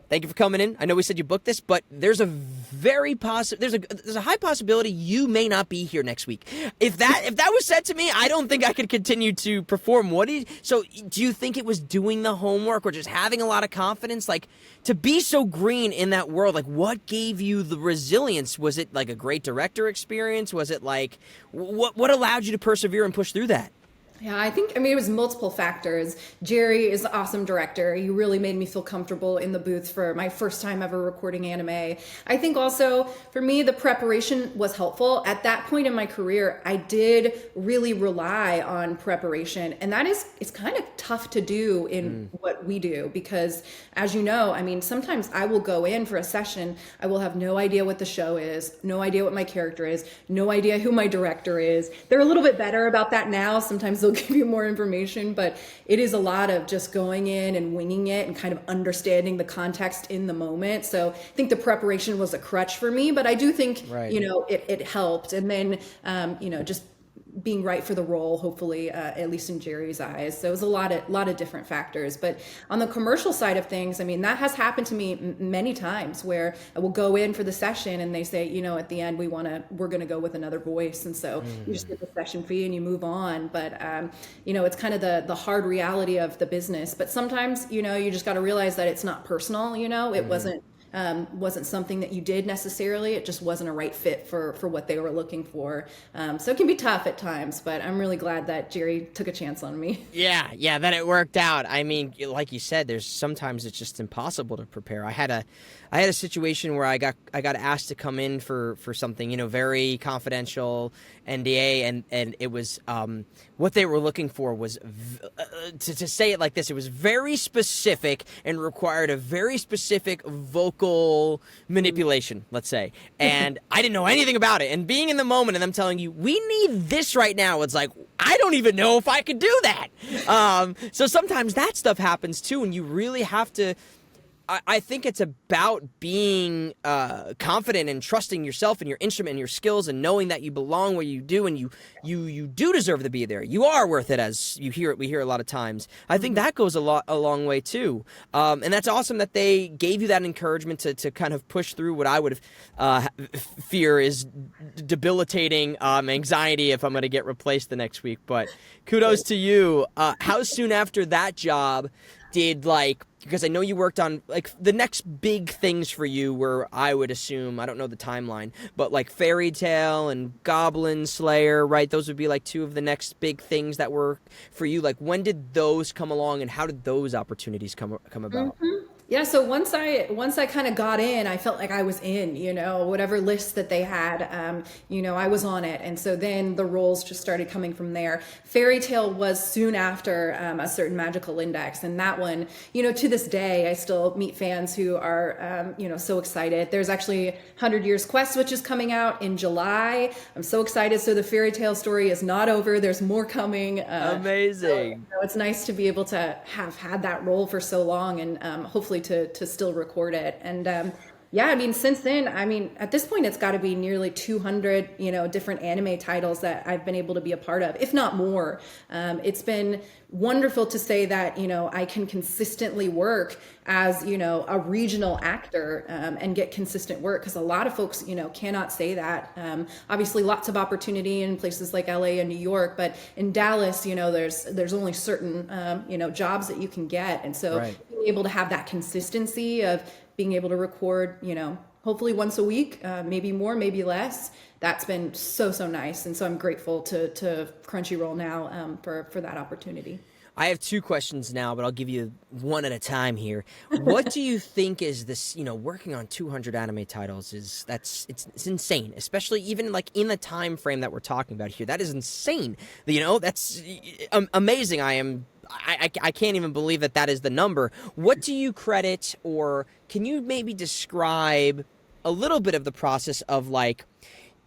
thank you for coming in. I know we said you booked this, but there's a there's a high possibility you may not be here next week. If that was said to me, I don't think I could continue to perform. So do you think it was doing the homework or just having a lot of confidence? Like, to be so green in that world, like, what gave you the resilience? Was it like a great director experience? Was it like, what allowed you to persevere and push through that? Yeah, it was multiple factors. Jerry is an awesome director. He really made me feel comfortable in the booth for my first time ever recording anime. I think also for me, the preparation was helpful. At that point in my career, I did really rely on preparation. And it's kind of tough to do in what we do, because as you know, sometimes I will go in for a session, I will have no idea what the show is, no idea what my character is, no idea who my director is. They're a little bit better about that now. Sometimes they'll give you more information, but it is a lot of just going in and winging it and kind of understanding the context in the moment. So I think the preparation was a crutch for me, but I do think, it helped. And then, just being right for the role, hopefully, at least in Jerry's eyes. So it was a lot of different factors. But on the commercial side of things, that has happened to me many times, where I will go in for the session and they say, at the end, we're going to go with another voice. And so you just get the session fee and you move on. But, it's kind of the hard reality of the business. But sometimes, you just got to realize that it's not personal, it wasn't something that you did necessarily. It just wasn't a right fit for what they were looking for. So it can be tough at times, but I'm really glad that Jerry took a chance on me. Yeah, that it worked out. Like you said, sometimes it's just impossible to prepare. I had a situation where I got asked to come in for something, very confidential NDA, and it was what they were looking for was to say it like this. It was very specific and required a very specific vocal manipulation, let's say. And I didn't know anything about it. And being in the moment and them telling you, we need this right now, it's like, I don't even know if I could do that. So sometimes that stuff happens too, and you really have to. I think it's about being confident and trusting yourself and your instrument and your skills and knowing that you belong where you do, and you do deserve to be there. You are worth it, as we hear a lot of times. I think that goes a long way too. And that's awesome that they gave you that encouragement to kind of push through what I would fear is debilitating anxiety if I'm going to get replaced the next week. But kudos to you. How soon after that job did like, because I know you worked on like the next big things for you were, I would assume, I don't know the timeline, but like Fairy Tale and Goblin Slayer, right? Those would be like two of the next big things that were for you. Like when did those come along and how did those opportunities come about? Yeah, so once I kind of got in, I felt like I was in, whatever list that they had, I was on it, and so then the roles just started coming from there. Fairy Tale was soon after a certain magical index, and that one, to this day, I still meet fans who are, so excited. There's actually 100 Years Quest, which is coming out in July. I'm so excited. So the Fairy Tale story is not over. There's more coming. Amazing. It's nice to be able to have had that role for so long and hopefully to still record it. And yeah, I mean, since then, I mean, at this point, it's got to be nearly 200, different anime titles that I've been able to be a part of, if not more. It's been wonderful to say that, I can consistently work as, a regional actor and get consistent work, because a lot of folks, cannot say that. Obviously, lots of opportunity in places like LA and New York, but in Dallas, there's only certain, jobs that you can get. And so being able to have that consistency of being able to record, hopefully once a week, maybe more, maybe less. That's been so nice. And so I'm grateful to Crunchyroll now for that opportunity. I have two questions now, but I'll give you one at a time here. What do you think is this, working on 200 anime titles it's insane, especially even like in the time frame that we're talking about here. That is insane. That's amazing. I can't even believe that is the number. What do you credit, or can you maybe describe a little bit of the process of like,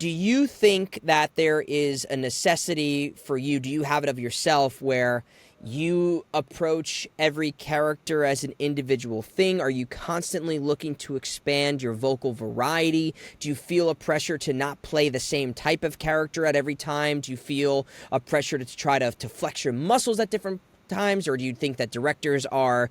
do you think that there is a necessity for you? Do you have it of yourself where you approach every character as an individual thing? Are you constantly looking to expand your vocal variety? Do you feel a pressure to not play the same type of character at every time? Do you feel a pressure to try to flex your muscles at different times? Or do you think that directors are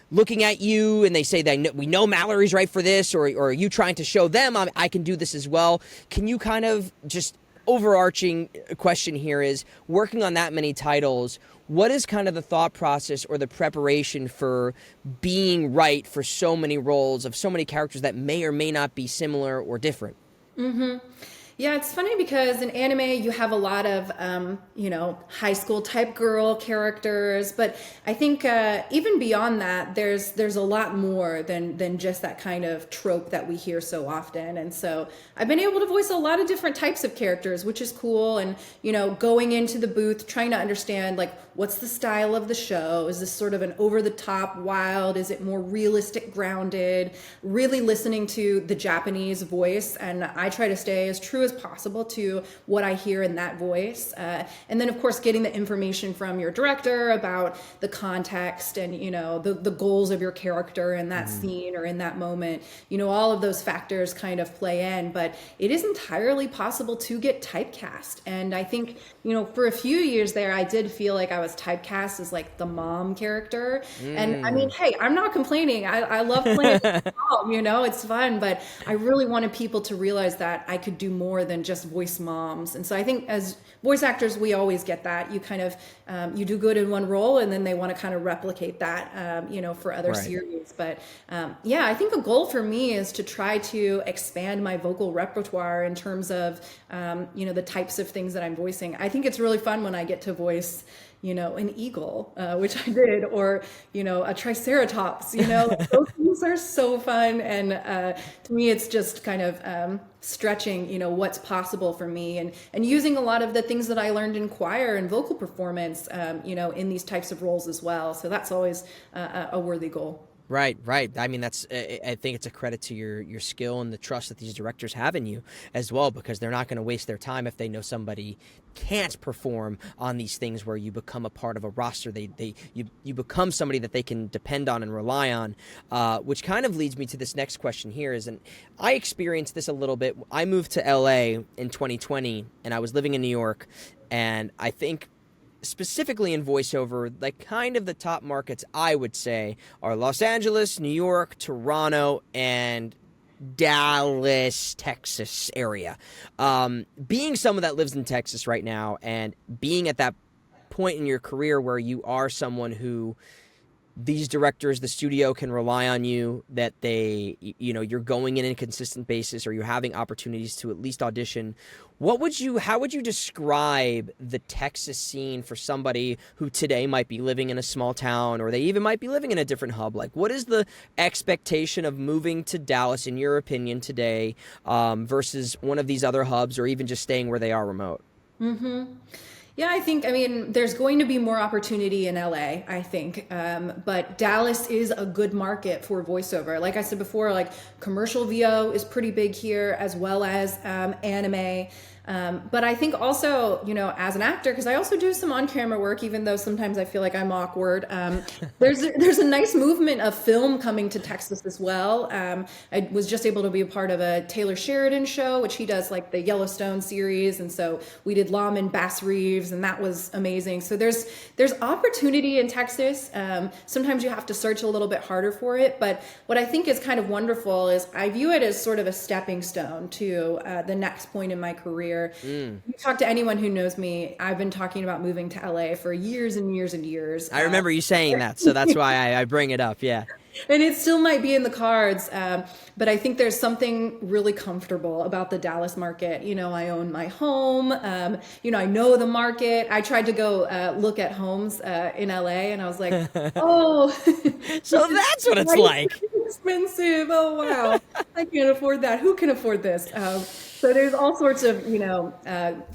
looking at you and they say that we know Mallory's right for this, or are you trying to show them I can do this as well? Can you kind of just overarching question here is, working on that many titles, what is kind of the thought process or the preparation for being right for so many roles of so many characters that may or may not be similar or different? Yeah, it's funny because in anime you have a lot of, high school type girl characters, but I think even beyond that, there's a lot more than just that kind of trope that we hear so often. And so I've been able to voice a lot of different types of characters, which is cool. And, going into the booth, trying to understand like, what's the style of the show? Is this sort of an over the top wild? Is it more realistic, grounded? Really listening to the Japanese voice. And I try to stay as true as possible to what I hear in that voice. And then of course, getting the information from your director about the context and, the goals of your character in that scene or in that moment, all of those factors kind of play in, but it is entirely possible to get typecast. And I think, for a few years there, I did feel like I was typecast as like the mom character. And I mean, hey, I'm not complaining. I love playing mom, it's fun, but I really wanted people to realize that I could do more than just voice moms. And so I think as voice actors, we always get that. You kind of, you do good in one role and then they want to kind of replicate that, for other series. But yeah, I think a goal for me is to try to expand my vocal repertoire in terms of, the types of things that I'm voicing. I think it's really fun when I get to voice, an eagle, which I did, or, a triceratops, those things are so fun. And to me, it's just kind of stretching, what's possible for me and using a lot of the things that I learned in choir and vocal performance, in these types of roles as well. So that's always a worthy goal. Right. I mean, I think it's a credit to your skill and the trust that these directors have in you as well, because they're not going to waste their time if they know somebody can't perform on these things where you become a part of a roster. You become somebody that they can depend on and rely on, which kind of leads me to this next question here and I experienced this a little bit. I moved to LA in 2020 and I was living in New York, and I think specifically in voiceover, like kind of the top markets I would say are Los Angeles, New York, Toronto, and Dallas, Texas area. Being someone that lives in Texas right now and being at that point in your career where you are someone who these directors, the studio can rely on you, that you're going in a consistent basis, or you're having opportunities to at least audition. How would you describe the Texas scene for somebody who today might be living in a small town, or they even might be living in a different hub? Like, what is the expectation of moving to Dallas, in your opinion, today, versus one of these other hubs, or even just staying where they are remote? Mm-hmm. Yeah, I mean, there's going to be more opportunity in LA, I think. But Dallas is a good market for voiceover. Like I said before, like commercial VO is pretty big here, as well as anime. But I think also, as an actor, because I also do some on-camera work, even though sometimes I feel like I'm awkward. There's a nice movement of film coming to Texas as well. I was just able to be a part of a Taylor Sheridan show, which he does like the Yellowstone series, and so we did Lawman Bass Reeves, and that was amazing. So there's opportunity in Texas. Sometimes you have to search a little bit harder for it, but what I think is kind of wonderful is I view it as sort of a stepping stone to the next point in my career. You talk to anyone who knows me, I've been talking about moving to LA for years and years and years. I remember you saying that, so that's why I bring it up. Yeah. And it still might be in the cards, but I think there's something really comfortable about the Dallas market. I own my home. I know the market. I tried to go look at homes in LA, and I was like, oh, so that's what it's like. Expensive. Oh wow, I can't afford that. Who can afford this? So there's all sorts of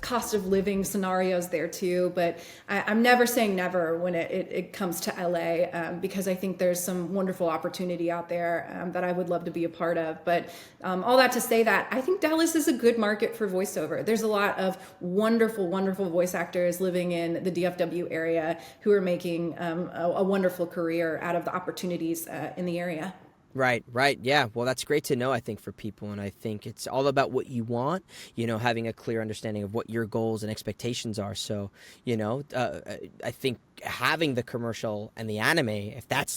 cost of living scenarios there too. But I'm never saying never when it comes to LA, because I think there's some wonderful opportunity out there that I would love to be a part of. But all that to say that I think Dallas is a good market for voiceover. There's a lot of wonderful, wonderful voice actors living in the DFW area who are making a wonderful career out of the opportunities in the area. Right. Yeah. Well, that's great to know, I think, for people. And I think it's all about what you want, having a clear understanding of what your goals and expectations are. So, I think having the commercial and the anime, if that's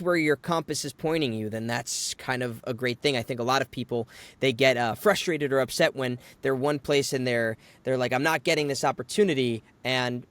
where your compass is pointing you, then that's kind of a great thing. I think a lot of people, they get frustrated or upset when they're one place and they're like, I'm not getting this opportunity. And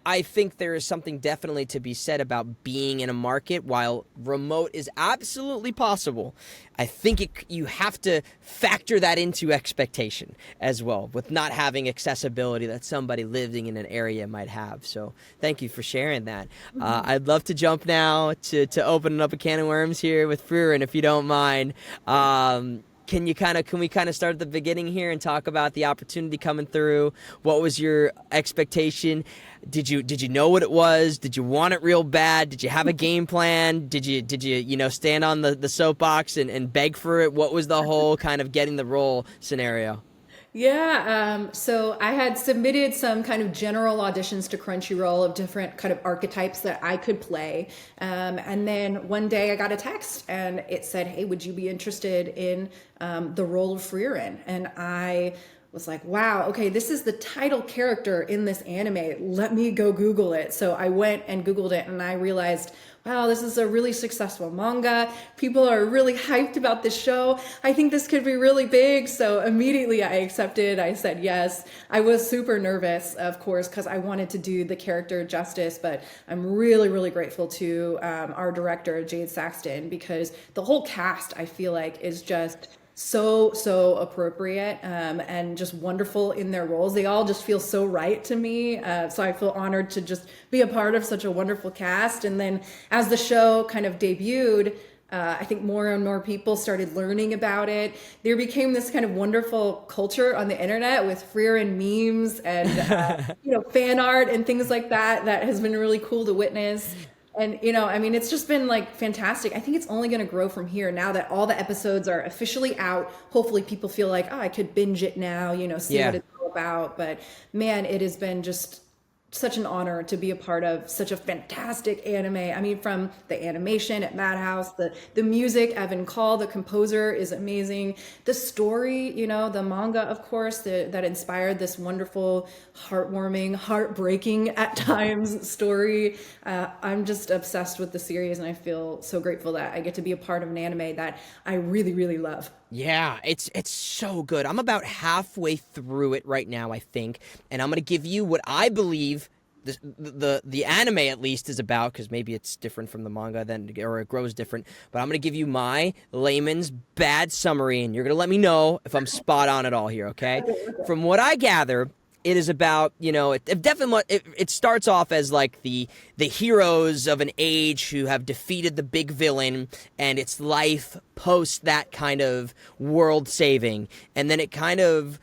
I think there is something definitely to be said about being in a market. While remote is absolutely possible, I think you have to factor that into expectation as well, with not having accessibility that somebody living in an area might have. So thank you for sharing that. I'd love to jump now to open up a can of worms here with Frieren, if you don't mind. Can we kind of start at the beginning here and talk about the opportunity coming through? What was your expectation? Did you know what it was? Did you want it real bad? Did you have a game plan? Did you stand on the soapbox and beg for it? What was the whole kind of getting the role scenario? Yeah, so I had submitted some kind of general auditions to Crunchyroll of different kind of archetypes that I could play. And then one day I got a text and it said, hey, would you be interested in the role of Frieren? And I was like, wow, okay, this is the title character in this anime. Let me go Google it. So I went and Googled it and I realized, wow, this is a really successful manga. People are really hyped about this show. I think this could be really big. So immediately I accepted. I said yes. I was super nervous, of course, because I wanted to do the character justice, but I'm really, really grateful to our director, Jade Saxton, because the whole cast, I feel like, is just so appropriate and just wonderful in their roles. They all just feel so right to me. So I feel honored to just be a part of such a wonderful cast. And then as the show kind of debuted, I think more and more people started learning about it. There became this kind of wonderful culture on the internet with Frieren memes and fan art and things like that. That has been really cool to witness. And, it's just been like fantastic. I think it's only going to grow from here now that all the episodes are officially out. Hopefully people feel like, I could binge it now, see what it's all about. But man, it has been just such an honor to be a part of such a fantastic anime. I mean, from the animation at Madhouse, the music, Evan Call, the composer, is amazing. The story, the manga, of course, that inspired this wonderful, heartwarming, heartbreaking at times story. I'm just obsessed with the series, and I feel so grateful that I get to be a part of an anime that I really, really love. Yeah, it's so good. I'm about halfway through it right now, I think, and I'm going to give you what I believe the anime at least is about, because maybe it's different from the manga then, or it grows different, but I'm going to give you my layman's bad summary, and you're going to let me know if I'm spot on at all here, okay? From what I gather, it is about, it starts off as like the heroes of an age who have defeated the big villain, and it's life post that kind of world saving, and then it kind of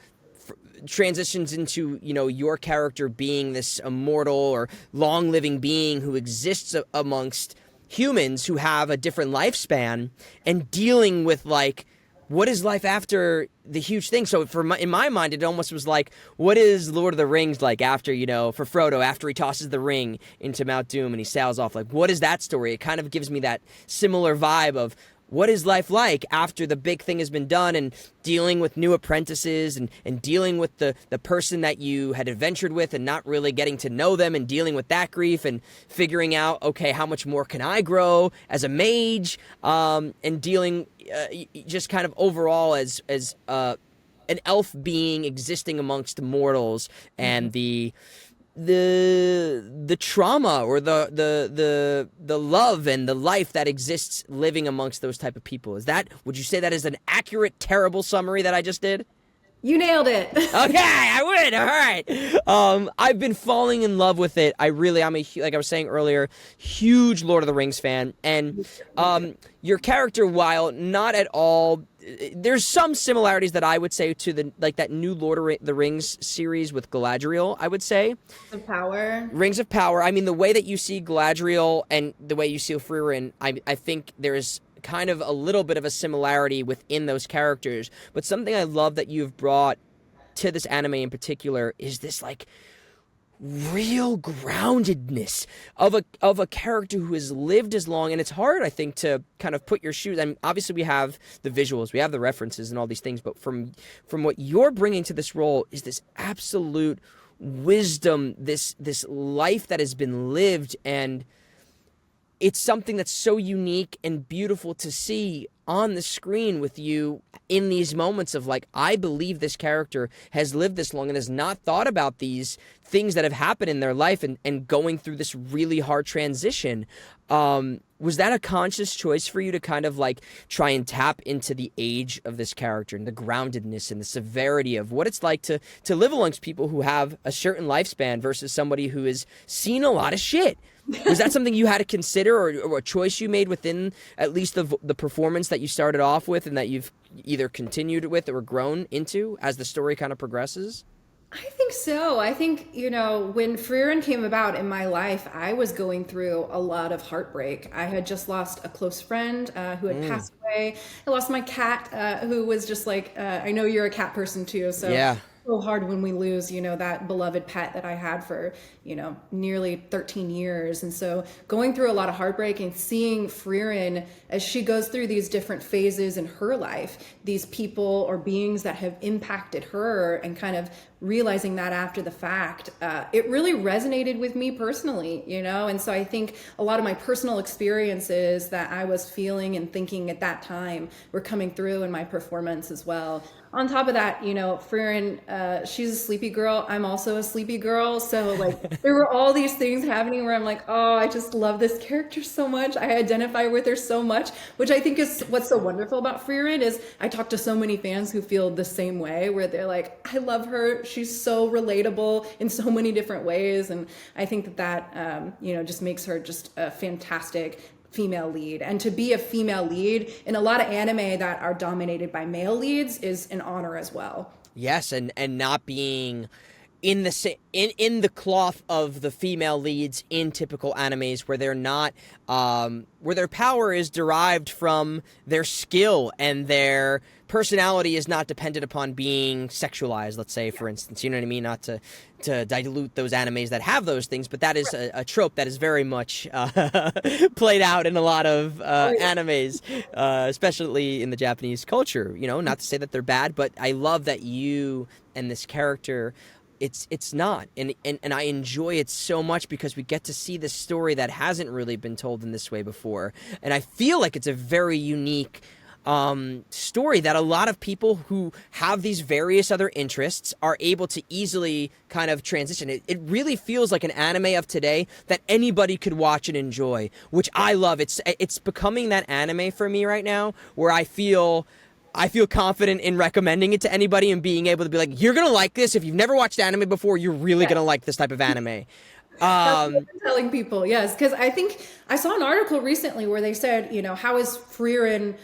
transitions into, your character being this immortal or long-living being who exists amongst humans who have a different lifespan, and dealing with, like, what is life after the huge thing. So in my mind, it almost was like, what is Lord of the Rings like after, for Frodo, after he tosses the ring into Mount Doom and he sails off? Like, what is that story? It kind of gives me that similar vibe of, what is life like after the big thing has been done, and dealing with new apprentices, and dealing with the person that you had adventured with and not really getting to know them, and dealing with that grief, and figuring out, okay, how much more can I grow as a mage, and dealing just kind of overall as an elf being existing amongst mortals, and the trauma or the love and the life that exists living amongst those type of people. Would you say that is an accurate, terrible summary that I just did? You nailed it. Okay, I would. All right. I've been falling in love with it. I'm like I was saying earlier, huge Lord of the Rings fan. And your character, while not at all, there's some similarities that I would say to that new Lord of the Rings series with Galadriel, I would say. Rings of Power. I mean, the way that you see Galadriel and the way you see Frieren, I think there's kind of a little bit of a similarity within those characters. But something I love that you've brought to this anime in particular is this, like, real groundedness of a character who has lived as long. And it's hard, I think, to kind of put your shoes. And obviously we have the visuals, we have the references and all these things, but from what you're bringing to this role is this absolute wisdom, this life that has been lived, and it's something that's so unique and beautiful to see on the screen with you in these moments of, like, I believe this character has lived this long and has not thought about these things that have happened in their life, and going through this really hard transition. Was that a conscious choice for you to kind of, like, try and tap into the age of this character and the groundedness and the severity of what it's like to live amongst people who have a certain lifespan versus somebody who has seen a lot of shit? Was that something you had to consider, or a choice you made within at least the performance that you started off with and that you've either continued with or grown into as the story kind of progresses? I think so. I think, when Frieren came about in my life, I was going through a lot of heartbreak. I had just lost a close friend who had passed away. I lost my cat who was just like, I know you're a cat person too. So yeah. So hard when we lose, that beloved pet that I had for, nearly 13 years. And so going through a lot of heartbreak and seeing Frieren as she goes through these different phases in her life, these people or beings that have impacted her, and kind of realizing that after the fact, it really resonated with me personally, And so I think a lot of my personal experiences that I was feeling and thinking at that time were coming through in my performance as well. On top of that, Frieren, she's a sleepy girl. I'm also a sleepy girl. So, like, there were all these things happening where I'm like, oh, I just love this character so much. I identify with her so much, which I think is what's so wonderful about Frieren. Is I talk to so many fans who feel the same way, where they're like, I love her. She's so relatable in so many different ways. And I think that just makes her just a fantastic female lead. And to be a female lead in a lot of anime that are dominated by male leads is an honor as well. Yes, and not being in the cloth of the female leads in typical animes, where they're not where their power is derived from their skill, and their personality is not dependent upon being sexualized, let's say, for instance. You know what I mean? Not to dilute those animes that have those things, but that is a trope that is very much played out in a lot of animes, especially in the Japanese culture. Not to say that they're bad, but I love that you and this character, it's not, and I enjoy it so much because we get to see this story that hasn't really been told in this way before, and I feel like it's a very unique story that a lot of people who have these various other interests are able to easily kind of transition. It really feels like an anime of today that anybody could watch and enjoy, which I love. It's becoming that anime for me right now where I feel confident in recommending it to anybody and being able to be like, you're going to like this. If you've never watched anime before, you're really going to like this type of anime. That's what I'm telling people, yes, because I think I saw an article recently where they said, how is Frieren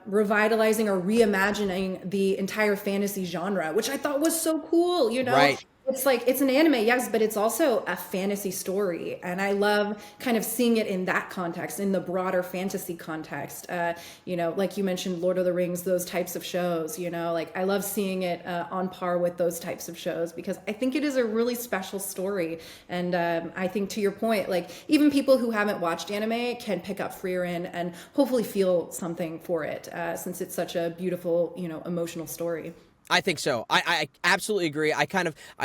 revitalizing or reimagining the entire fantasy genre, which I thought was so cool. Right. It's like, it's an anime, yes, but it's also a fantasy story. And I love kind of seeing it in that context, in the broader fantasy context. Like you mentioned, Lord of the Rings, those types of shows, like I love seeing it on par with those types of shows because I think it is a really special story. And I think to your point, like even people who haven't watched anime can pick up Frieren and hopefully feel something for it since it's such a beautiful, emotional story. I think so. I absolutely agree.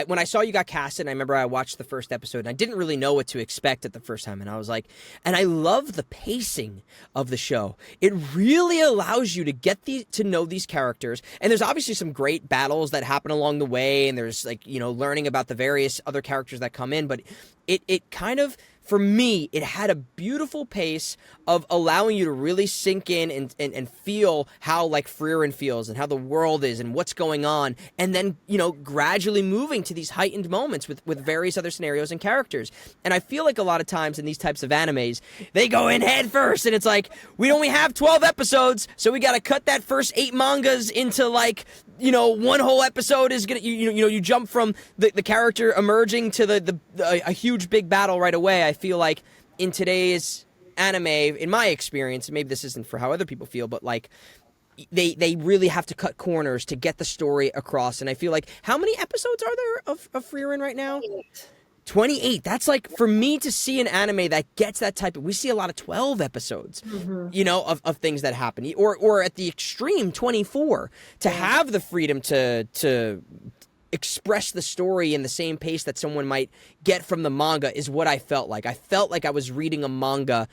When I saw you got casted, I remember I watched the first episode and I didn't really know what to expect at the first time. And I was like, and I love the pacing of the show. It really allows you to get to know these characters. And there's obviously some great battles that happen along the way. And there's learning about the various other characters that come in. But it kind of, for me, it had a beautiful pace of allowing you to really sink in and feel how like Frieren feels and how the world is and what's going on. And then, gradually moving to these heightened moments with various other scenarios and characters. And I feel like a lot of times in these types of animes, they go in head first and it's like, we only have 12 episodes, so we got to cut that first 8 mangas into one whole episode is going to, you jump from the character emerging to a huge big battle right away. I feel like in today's anime, in my experience, maybe this isn't for how other people feel, but like they really have to cut corners to get the story across. And I feel like, how many episodes are there of Frieren right now? 28. That's like, for me to see an anime that gets that type of, we see a lot of 12 episodes, of things that happen, or at the extreme 24, to have the freedom to express the story in the same pace that someone might get from the manga is what I felt like. I felt like I was reading a manga,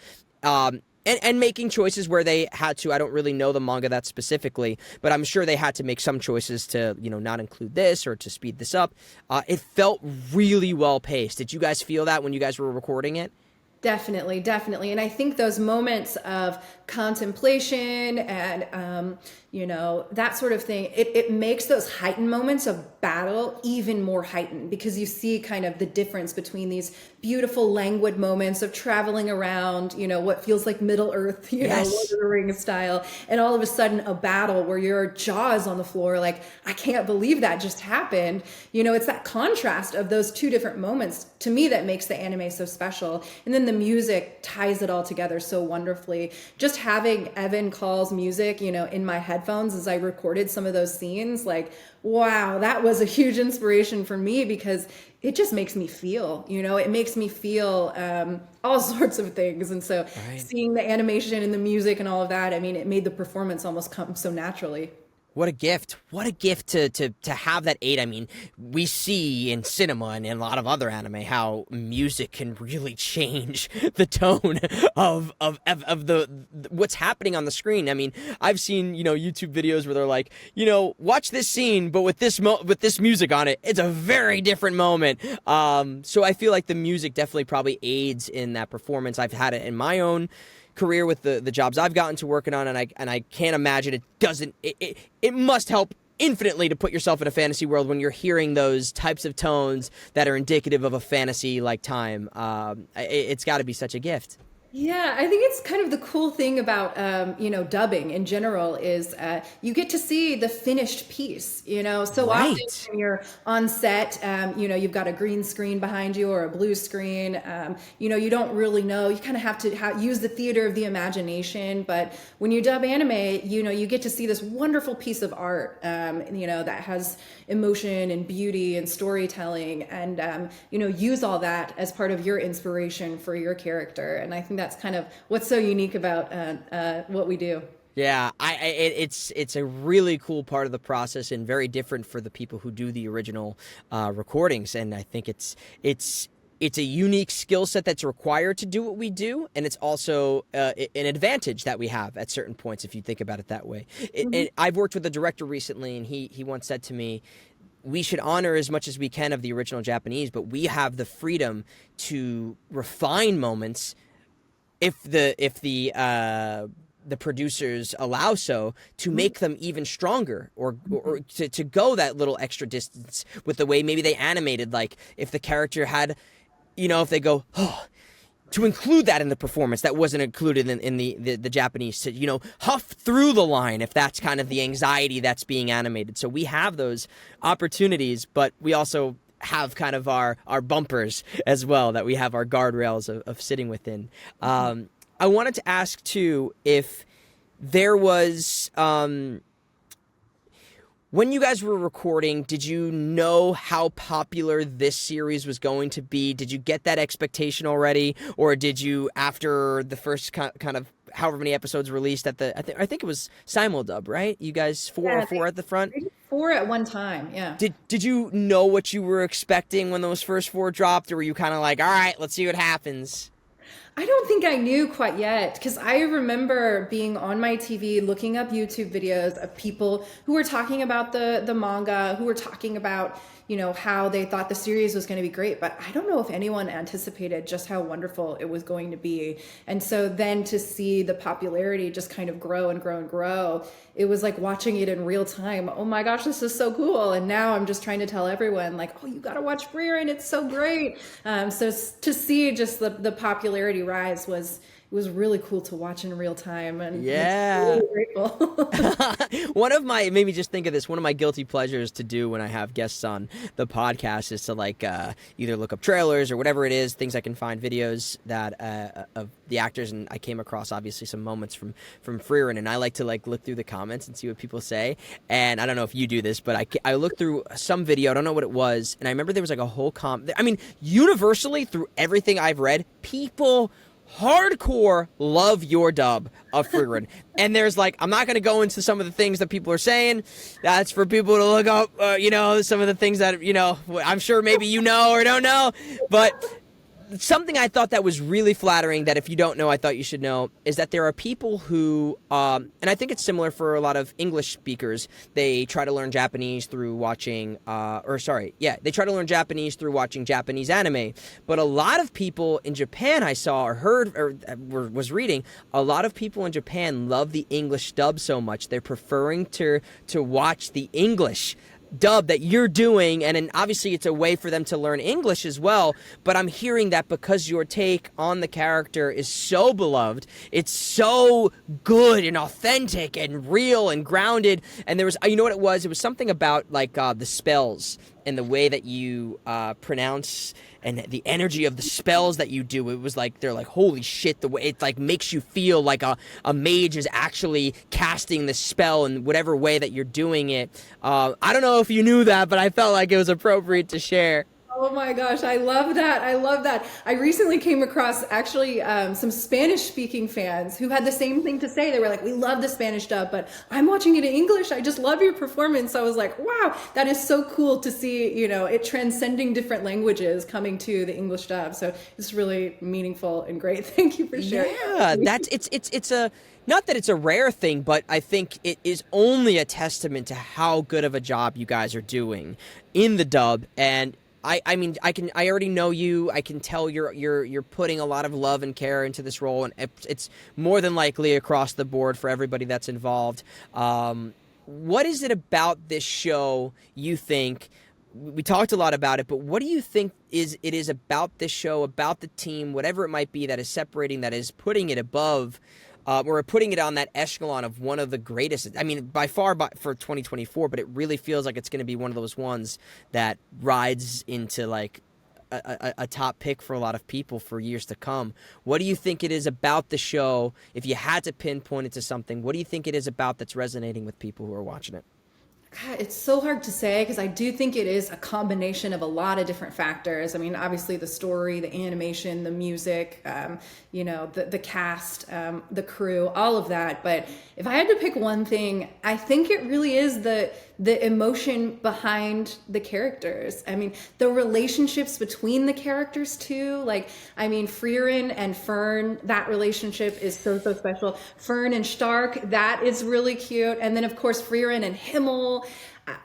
and making choices where they had to. I don't really know the manga that specifically, but I'm sure they had to make some choices to, not include this or to speed this up. It felt really well paced. Did you guys feel that when you guys were recording it? Definitely. And I think those moments of contemplation and, that sort of thing, it makes those heightened moments of battle even more heightened because you see kind of the difference between these beautiful languid moments of traveling around, what feels like Middle Earth, Yes. Lord of the Rings style, and all of a sudden a battle where your jaw is on the floor, like, I can't believe that just happened. It's that contrast of those two different moments to me that makes the anime so special. And then the music ties it all together so wonderfully. Just having Evan Call's music, in my headphones as I recorded some of those scenes, like, wow, that was a huge inspiration for me because it just makes me feel, it makes me feel all sorts of things. And so seeing the animation and the music and all of that, I mean, it made the performance almost come so naturally. What a gift. What a gift to have that aid. I mean, we see in cinema and in a lot of other anime how music can really change the tone of the what's happening on the screen. I mean, I've seen, YouTube videos where they're like, watch this scene, but with this music on it, it's a very different moment. So I feel like the music definitely probably aids in that performance. I've had it in my own career with the jobs I've gotten to working on, and I can't imagine it must help infinitely to put yourself in a fantasy world when you're hearing those types of tones that are indicative of a fantasy like time. It's got to be such a gift. Yeah, I think it's kind of the cool thing about, dubbing in general is you get to see the finished piece, so often when you're on set, you've got a green screen behind you or a blue screen, you don't really know, you kind of have to use the theater of the imagination. But when you dub anime, you get to see this wonderful piece of art, that has emotion and beauty and storytelling and, use all that as part of your inspiration for your character. And I think that's kind of what's so unique about what we do. Yeah, it's a really cool part of the process and very different for the people who do the original recordings. And I think it's it's a unique skill set that's required to do what we do, and it's also an advantage that we have at certain points, if you think about it that way. I've worked with a director recently, and he once said to me, we should honor as much as we can of the original Japanese, but we have the freedom to refine moments if the producers allow so, to make them even stronger, or to go that little extra distance with the way maybe they animated. Like if the character had, if they go, oh, to include that in the performance that wasn't included in the Japanese, to, huff through the line if that's kind of the anxiety that's being animated. So we have those opportunities, but we also have kind of our bumpers as well, that we have our guardrails of sitting within. I wanted to ask too, if there was, when you guys were recording, did you know how popular this series was going to be? Did you get that expectation already? Or did you, after the first kind of however many episodes released at I think it was simuldub, right? You guys four at the front? 4 at one time, yeah. Did you know what you were expecting when those first 4 dropped? Or were you kind of like, all right, let's see what happens? I don't think I knew quite yet, because I remember being on my TV looking up YouTube videos of people who were talking about the manga, who were talking about, how they thought the series was going to be great. But I don't know if anyone anticipated just how wonderful it was going to be. And so then to see the popularity just kind of grow and grow and grow, it was like watching it in real time. Oh my gosh, this is so cool. And now I'm just trying to tell everyone, like, oh, you got to watch Frieren. It's so great. So to see just the popularity rise was really cool to watch in real time, and yeah, really grateful. Made me just think of this. One of my guilty pleasures to do when I have guests on the podcast is to either look up trailers or whatever it is, things I can find videos that of the actors, and I came across obviously some moments from Frieren, and I like to look through the comments and see what people say. And I don't know if you do this, but I looked through some video, I don't know what it was, and I remember there was a whole universally through everything I've read, people hardcore love your dub of Frieren. And there's I'm not going to go into some of the things that people are saying. That's for people to look up, some of the things that, I'm sure maybe or don't know. But something I thought that was really flattering, that if you don't know, I thought you should know, is that there are people who, and I think it's similar for a lot of English speakers, they try to learn Japanese through watching, they try to learn Japanese through watching Japanese anime. But a lot of people in Japan I saw or heard or was reading, a lot of people in Japan love the English dub so much, they're preferring to watch the English dub that you're doing, and obviously it's a way for them to learn English as well. But I'm hearing that because your take on the character is so beloved, it's so good and authentic and real and grounded. And there was, what it was? It was something about the spells and the way that you pronounce and the energy of the spells that you do. It was they're holy shit, the way it makes you feel like a mage is actually casting the spell in whatever way that you're doing it. I don't know if you knew that, but I felt like it was appropriate to share. Oh my gosh, I love that. I love that. I recently came across actually some Spanish-speaking fans who had the same thing to say. They were like, we love the Spanish dub, but I'm watching it in English. I just love your performance. I was like, wow, that is so cool to see, it transcending different languages coming to the English dub. So it's really meaningful and great. Thank you for sharing. Yeah, it's a... Not that it's a rare thing, but I think it is only a testament to how good of a job you guys are doing in the dub. And I already know you. I can tell you're putting a lot of love and care into this role, and it's more than likely across the board for everybody that's involved. What is it about this show you think? We talked a lot about it, but what do you think it is about this show, about the team, whatever it might be, that is separating, that is putting it above, or putting it on that echelon of one of the greatest, by far for 2024, but it really feels like it's going to be one of those ones that rides into a top pick for a lot of people for years to come. What do you think it is about the show, if you had to pinpoint it to something, what do you think it is about that's resonating with people who are watching it? God, it's so hard to say because I do think it is a combination of a lot of different factors. I mean, obviously the story, the animation, the music, the cast, the crew, all of that. But if I had to pick one thing, I think it really is the emotion behind the characters. I mean, the relationships between the characters too. Like, I mean, Frieren and Fern, that relationship is so, so special. Fern and Stark, that is really cute. And then of course, Frieren and Himmel.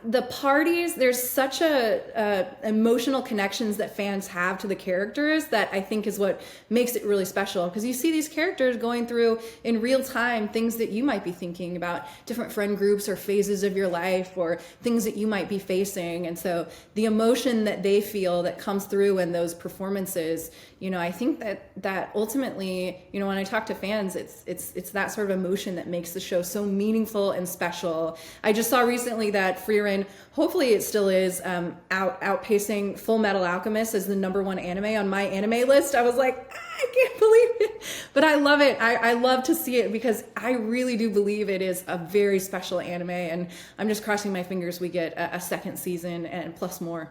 The parties, there's such a emotional connections that fans have to the characters that I think is what makes it really special, because you see these characters going through in real time things that you might be thinking about, different friend groups or phases of your life or things that you might be facing. And so the emotion that they feel that comes through in those performances, I think that ultimately, when I talk to fans, it's that sort of emotion that makes the show so meaningful and special. I just saw recently that Frieren, hopefully it still is, outpacing Full Metal Alchemist as the #1 anime on my anime list. I was like, I can't believe it, but I love it. I love to see it because I really do believe it is a very special anime, and I'm just crossing my fingers we get a second season and plus more.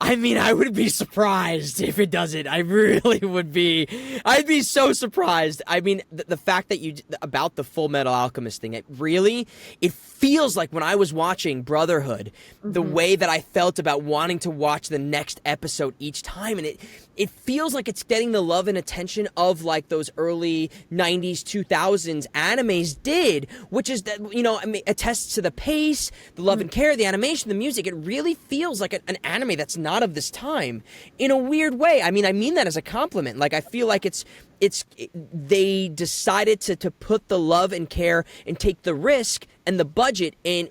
I mean, I would be surprised if it doesn't. I really would be. I'd be so surprised. I mean, the fact that about the Full Metal Alchemist thing, it feels like when I was watching Brotherhood, the way that I felt about wanting to watch the next episode each time, and it feels like it's getting the love and attention of like those early 90s, 2000s animes did, which is that, I mean, attests to the pace, the love and care, the animation, the music. It really feels like an anime that's not of this time in a weird way. I mean that as a compliment. Like, I feel like they decided to put the love and care and take the risk and the budget in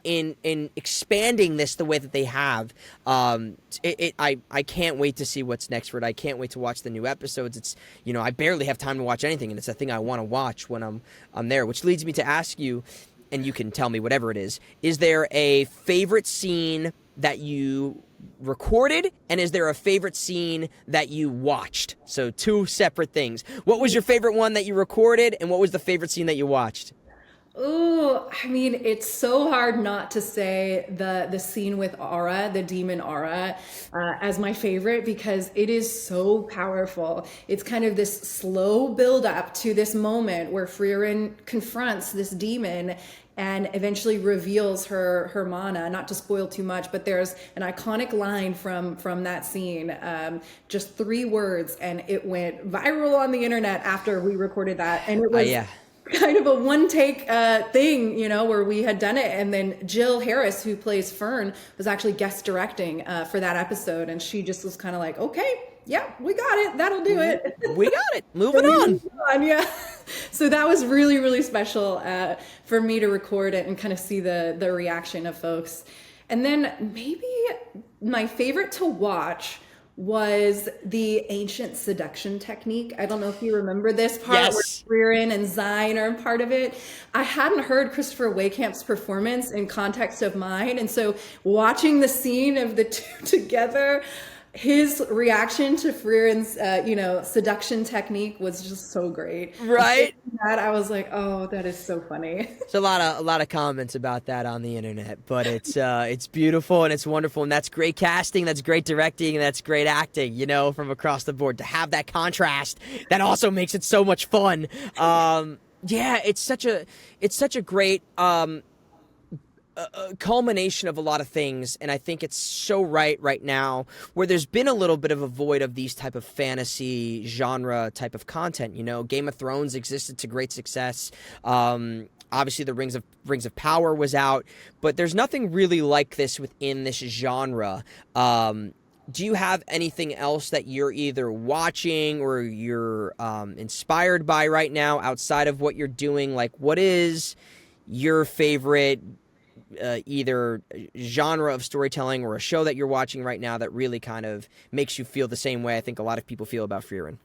expanding this the way that they have. I can't wait to see what's next for it. I can't wait to watch the new episodes. It's, I barely have time to watch anything, and it's a thing I want to watch when I'm there, which leads me to ask you, and you can tell me whatever it is there a favorite scene that you recorded, and is there a favorite scene that you watched? So two separate things. What was your favorite one that you recorded, and what was the favorite scene that you watched? Oh, I mean, it's so hard not to say the scene with Aura, the demon Aura, as my favorite, because it is so powerful. It's kind of this slow build up to this moment where Frieren confronts this demon and eventually reveals her mana. Not to spoil too much, but there's an iconic line from that scene, just 3 words, and it went viral on the internet after we recorded that, and it was kind of a one take thing, where we had done it, and then Jill Harris, who plays Fern, was actually guest directing for that episode, and she just was kind of like, okay, yeah, we got it, that'll do it. We got it, moving on. Yeah. So that was really, really special for me to record it and kind of see the reaction of folks. And then maybe my favorite to watch was the ancient seduction technique. I don't know if you remember this part. Yes. Where Frieren and Zine are a part of it. I hadn't heard Christopher Waycamp's performance in context of mine, and so watching the scene of the two together, his reaction to Frieren's, seduction technique was just so great. Right? That I was like, oh, that is so funny. There's a lot of comments about that on the internet, but it's beautiful and it's wonderful, and that's great casting, that's great directing, and that's great acting, from across the board. To have that contrast, that also makes it so much fun. It's such a great culmination of a lot of things, and I think it's so right now, where there's been a little bit of a void of these type of fantasy genre type of content. Game of Thrones existed to great success. Obviously the Rings of Power was out, but there's nothing really like this within this genre. Do you have anything else that you're either watching or you're inspired by right now outside of what you're doing? Like, what is your favorite either genre of storytelling or a show that you're watching right now that really kind of makes you feel the same way I think a lot of people feel about Frieren?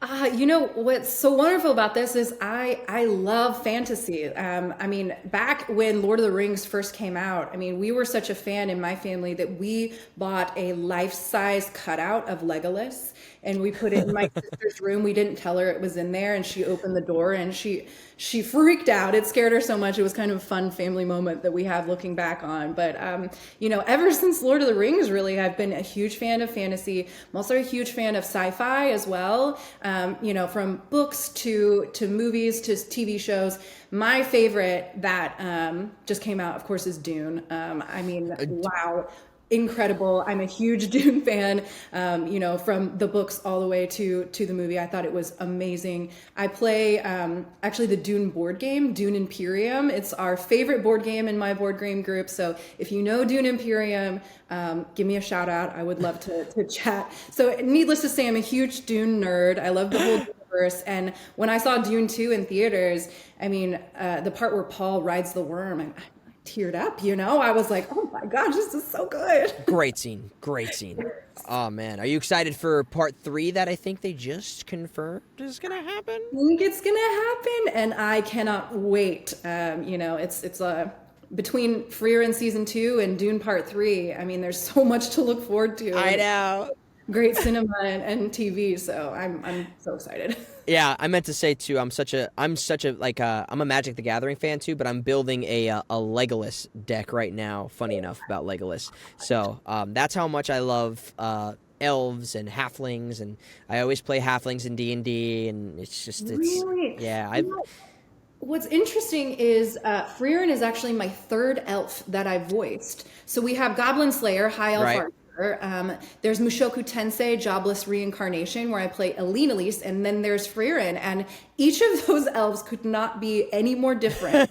What's so wonderful about this is I love fantasy. I mean, back when Lord of the Rings first came out, I mean, we were such a fan in my family that we bought a life-size cutout of Legolas and we put it in my sister's room. We didn't tell her it was in there, and she opened the door and she freaked out. It scared her so much. It was kind of a fun family moment that we have looking back on. But ever since Lord of the Rings, really, I've been a huge fan of fantasy. I'm also a huge fan of sci-fi as well. From books to movies to TV shows. My favorite that just came out, of course, is Dune. Wow. Incredible. I'm a huge Dune fan, from the books all the way to the movie. I thought it was amazing. I play actually the Dune board game, Dune Imperium. It's our favorite board game in my board game group. So if you know Dune Imperium, give me a shout out. I would love to chat. So needless to say, I'm a huge Dune nerd. I love the whole universe. And when I saw Dune 2 in theaters, I mean, the part where Paul rides the worm, I teared up, I was like, oh my gosh, this is so good. Great scene. Oh man, are you excited for part 3 that I think they just confirmed is gonna happen? I think it's gonna happen, and I cannot wait. It's between Frieren season 2 and Dune part 3. I mean, there's so much to look forward to. I know. Great cinema and TV, so I'm so excited. Yeah, I meant to say too. I'm a Magic the Gathering fan too, but I'm building a Legolas deck right now. Funny enough about Legolas, so that's how much I love elves and halflings, and I always play halflings in D&D, and Really? Yeah. What's interesting is Frieren is actually my third elf that I voiced. So we have Goblin Slayer, High Elf Archer. There's Mushoku Tensei, Jobless Reincarnation, where I play Elise, and then there's Frieren, and each of those elves could not be any more different.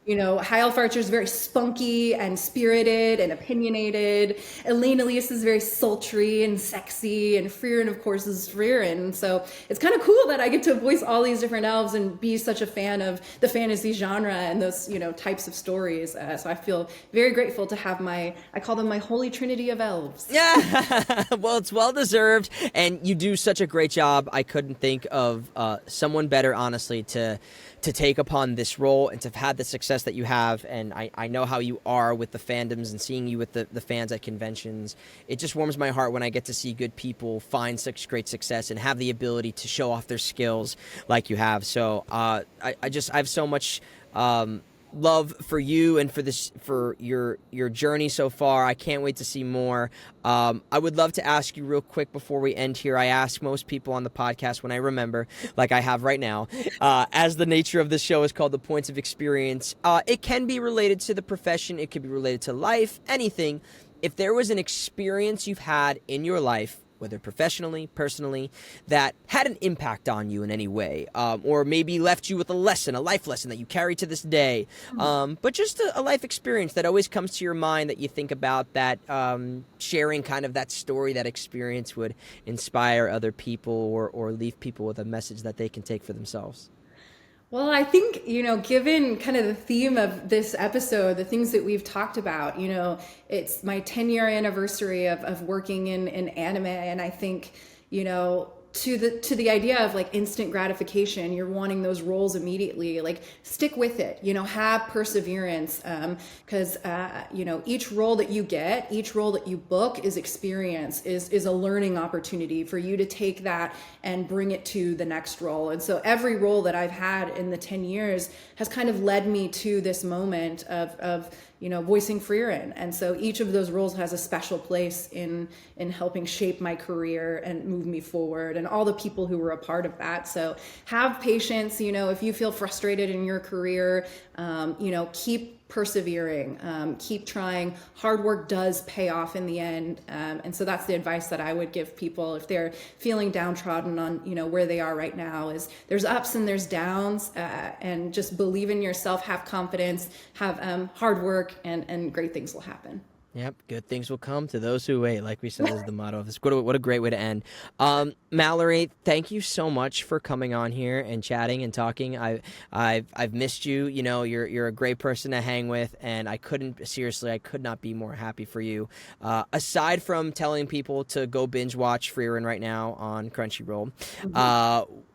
High Elf Archer is very spunky and spirited and opinionated. Elise is very sultry and sexy, and Frieren, of course, is Frieren. So it's kind of cool that I get to voice all these different elves and be such a fan of the fantasy genre and those, types of stories. So I feel very grateful to have I call them my holy trinity of elves. Yeah, well, it's well deserved, and you do such a great job. I couldn't think of someone better, honestly, to take upon this role and to have had the success that you have. And I know how you are with the fandoms and seeing you with the fans at conventions. It just warms my heart when I get to see good people find such great success and have the ability to show off their skills like you have. So I have so much love for you and for your journey so far. I can't wait to see more. I would love to ask you real quick before we end here. I ask most people on the podcast when I remember, like I have right now, as the nature of this show is called the Points of Experience. It can be related to the profession. It could be related to life, anything. If there was an experience you've had in your life, whether professionally, personally, that had an impact on you in any way, or maybe left you with a life lesson that you carry to this day, but just a life experience that always comes to your mind that you think about, that sharing kind of that story, that experience would inspire other people or leave people with a message that they can take for themselves. Well, I think, given kind of the theme of this episode, the things that we've talked about, it's my 10-year anniversary of working in anime. And I think, to the idea of like instant gratification, you're wanting those roles immediately, like stick with it, have perseverance, because each role that you get, each role that you book is experience, is a learning opportunity for you to take that and bring it to the next role. And so every role that I've had in the 10 years has kind of led me to this moment of voicing Frieren. And so each of those roles has a special place in helping shape my career and move me forward, and all the people who were a part of that. So have patience, if you feel frustrated in your career, keep persevering, keep trying. Hard work does pay off in the end. And so that's the advice that I would give people if they're feeling downtrodden on, where they are right now, is there's ups and there's downs, and just believe in yourself, have confidence, have hard work, and great things will happen. Yep, good things will come to those who wait, like we said is the motto of this. What a great way to end. Mallorie, thank you so much for coming on here and chatting and talking. I've missed you. You know, you're a great person to hang with, and I could not be more happy for you. Aside from telling people to go binge watch Frieren right now on Crunchyroll,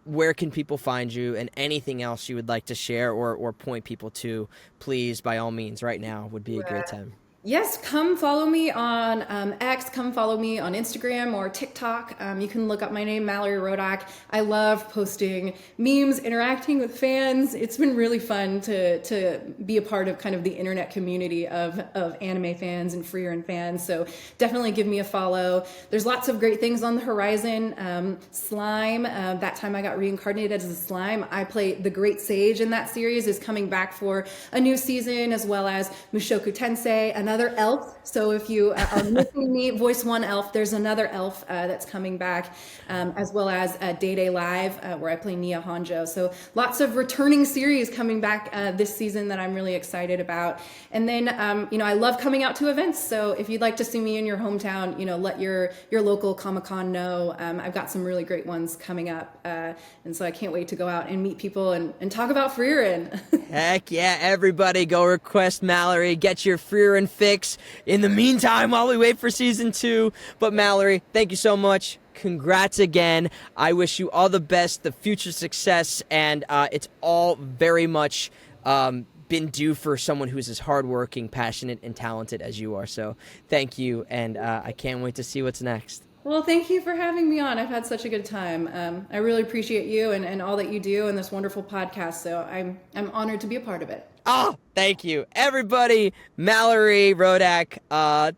where can people find you, and anything else you would like to share or point people to, please, by all means, right now would be a great time. Yes, come follow me on X, come follow me on Instagram or TikTok. You can look up my name, Mallorie Rodak. I love posting memes, interacting with fans. It's been really fun to be a part of kind of the internet community of anime fans and Frieren fans. So definitely give me a follow. There's lots of great things on the horizon. Slime, that time I got reincarnated as a slime. I play the Great Sage in that series, is coming back for a new season, as well as Mushoku Tensei, another elf. So if you are missing me, voice one elf, there's another elf that's coming back, as well as Day Day Live, where I play Nia Honjo. So lots of returning series coming back this season that I'm really excited about. And then, I love coming out to events. So if you'd like to see me in your hometown, let your local Comic-Con know. I've got some really great ones coming up. And so I can't wait to go out and meet people and talk about Frieren. Heck yeah, everybody go request Mallorie, get your Frieren fix in the meantime while we wait for season 2. But Mallorie, thank you so much. Congrats again. I wish you all the best, the future success, and it's all very much been due for someone who's as hardworking, passionate, and talented as you are. So thank you, and I can't wait to see what's next. Well, thank you for having me on. I've had such a good time. I really appreciate you and all that you do and this wonderful podcast. So I'm honored to be a part of it. Oh, thank you. Everybody, Mallorie Rodak,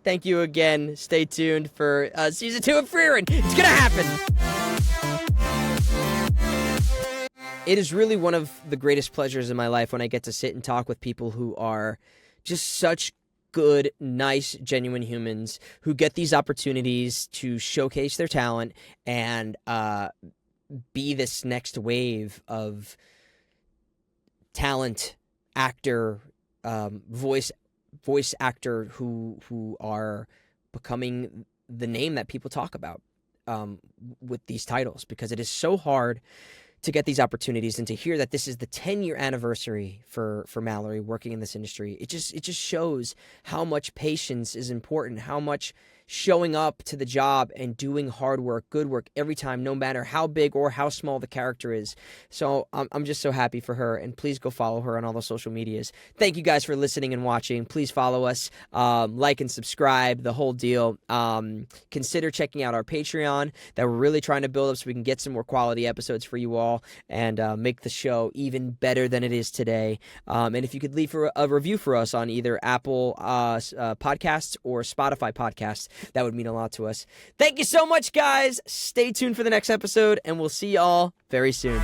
thank you again. Stay tuned for season 2 of Frieren. It's going to happen. It is really one of the greatest pleasures in my life when I get to sit and talk with people who are just such good, nice, genuine humans who get these opportunities to showcase their talent and be this next wave of talent, actor, voice actor who are becoming the name that people talk about with these titles, because it is so hard to get these opportunities, and to hear that this is the 10-year anniversary for Mallorie working in this industry. It just shows how much patience is important, how much showing up to the job and doing hard work, good work every time, no matter how big or how small the character is. So I'm just so happy for her, and please go follow her on all the social medias. Thank you guys for listening and watching. Please follow us, like and subscribe, the whole deal. Consider checking out our Patreon that we're really trying to build up so we can get some more quality episodes for you all and make the show even better than it is today. And if you could leave a review for us on either Apple Podcasts or Spotify Podcasts, that would mean a lot to us. Thank you so much, guys. Stay tuned for the next episode, and we'll see y'all very soon.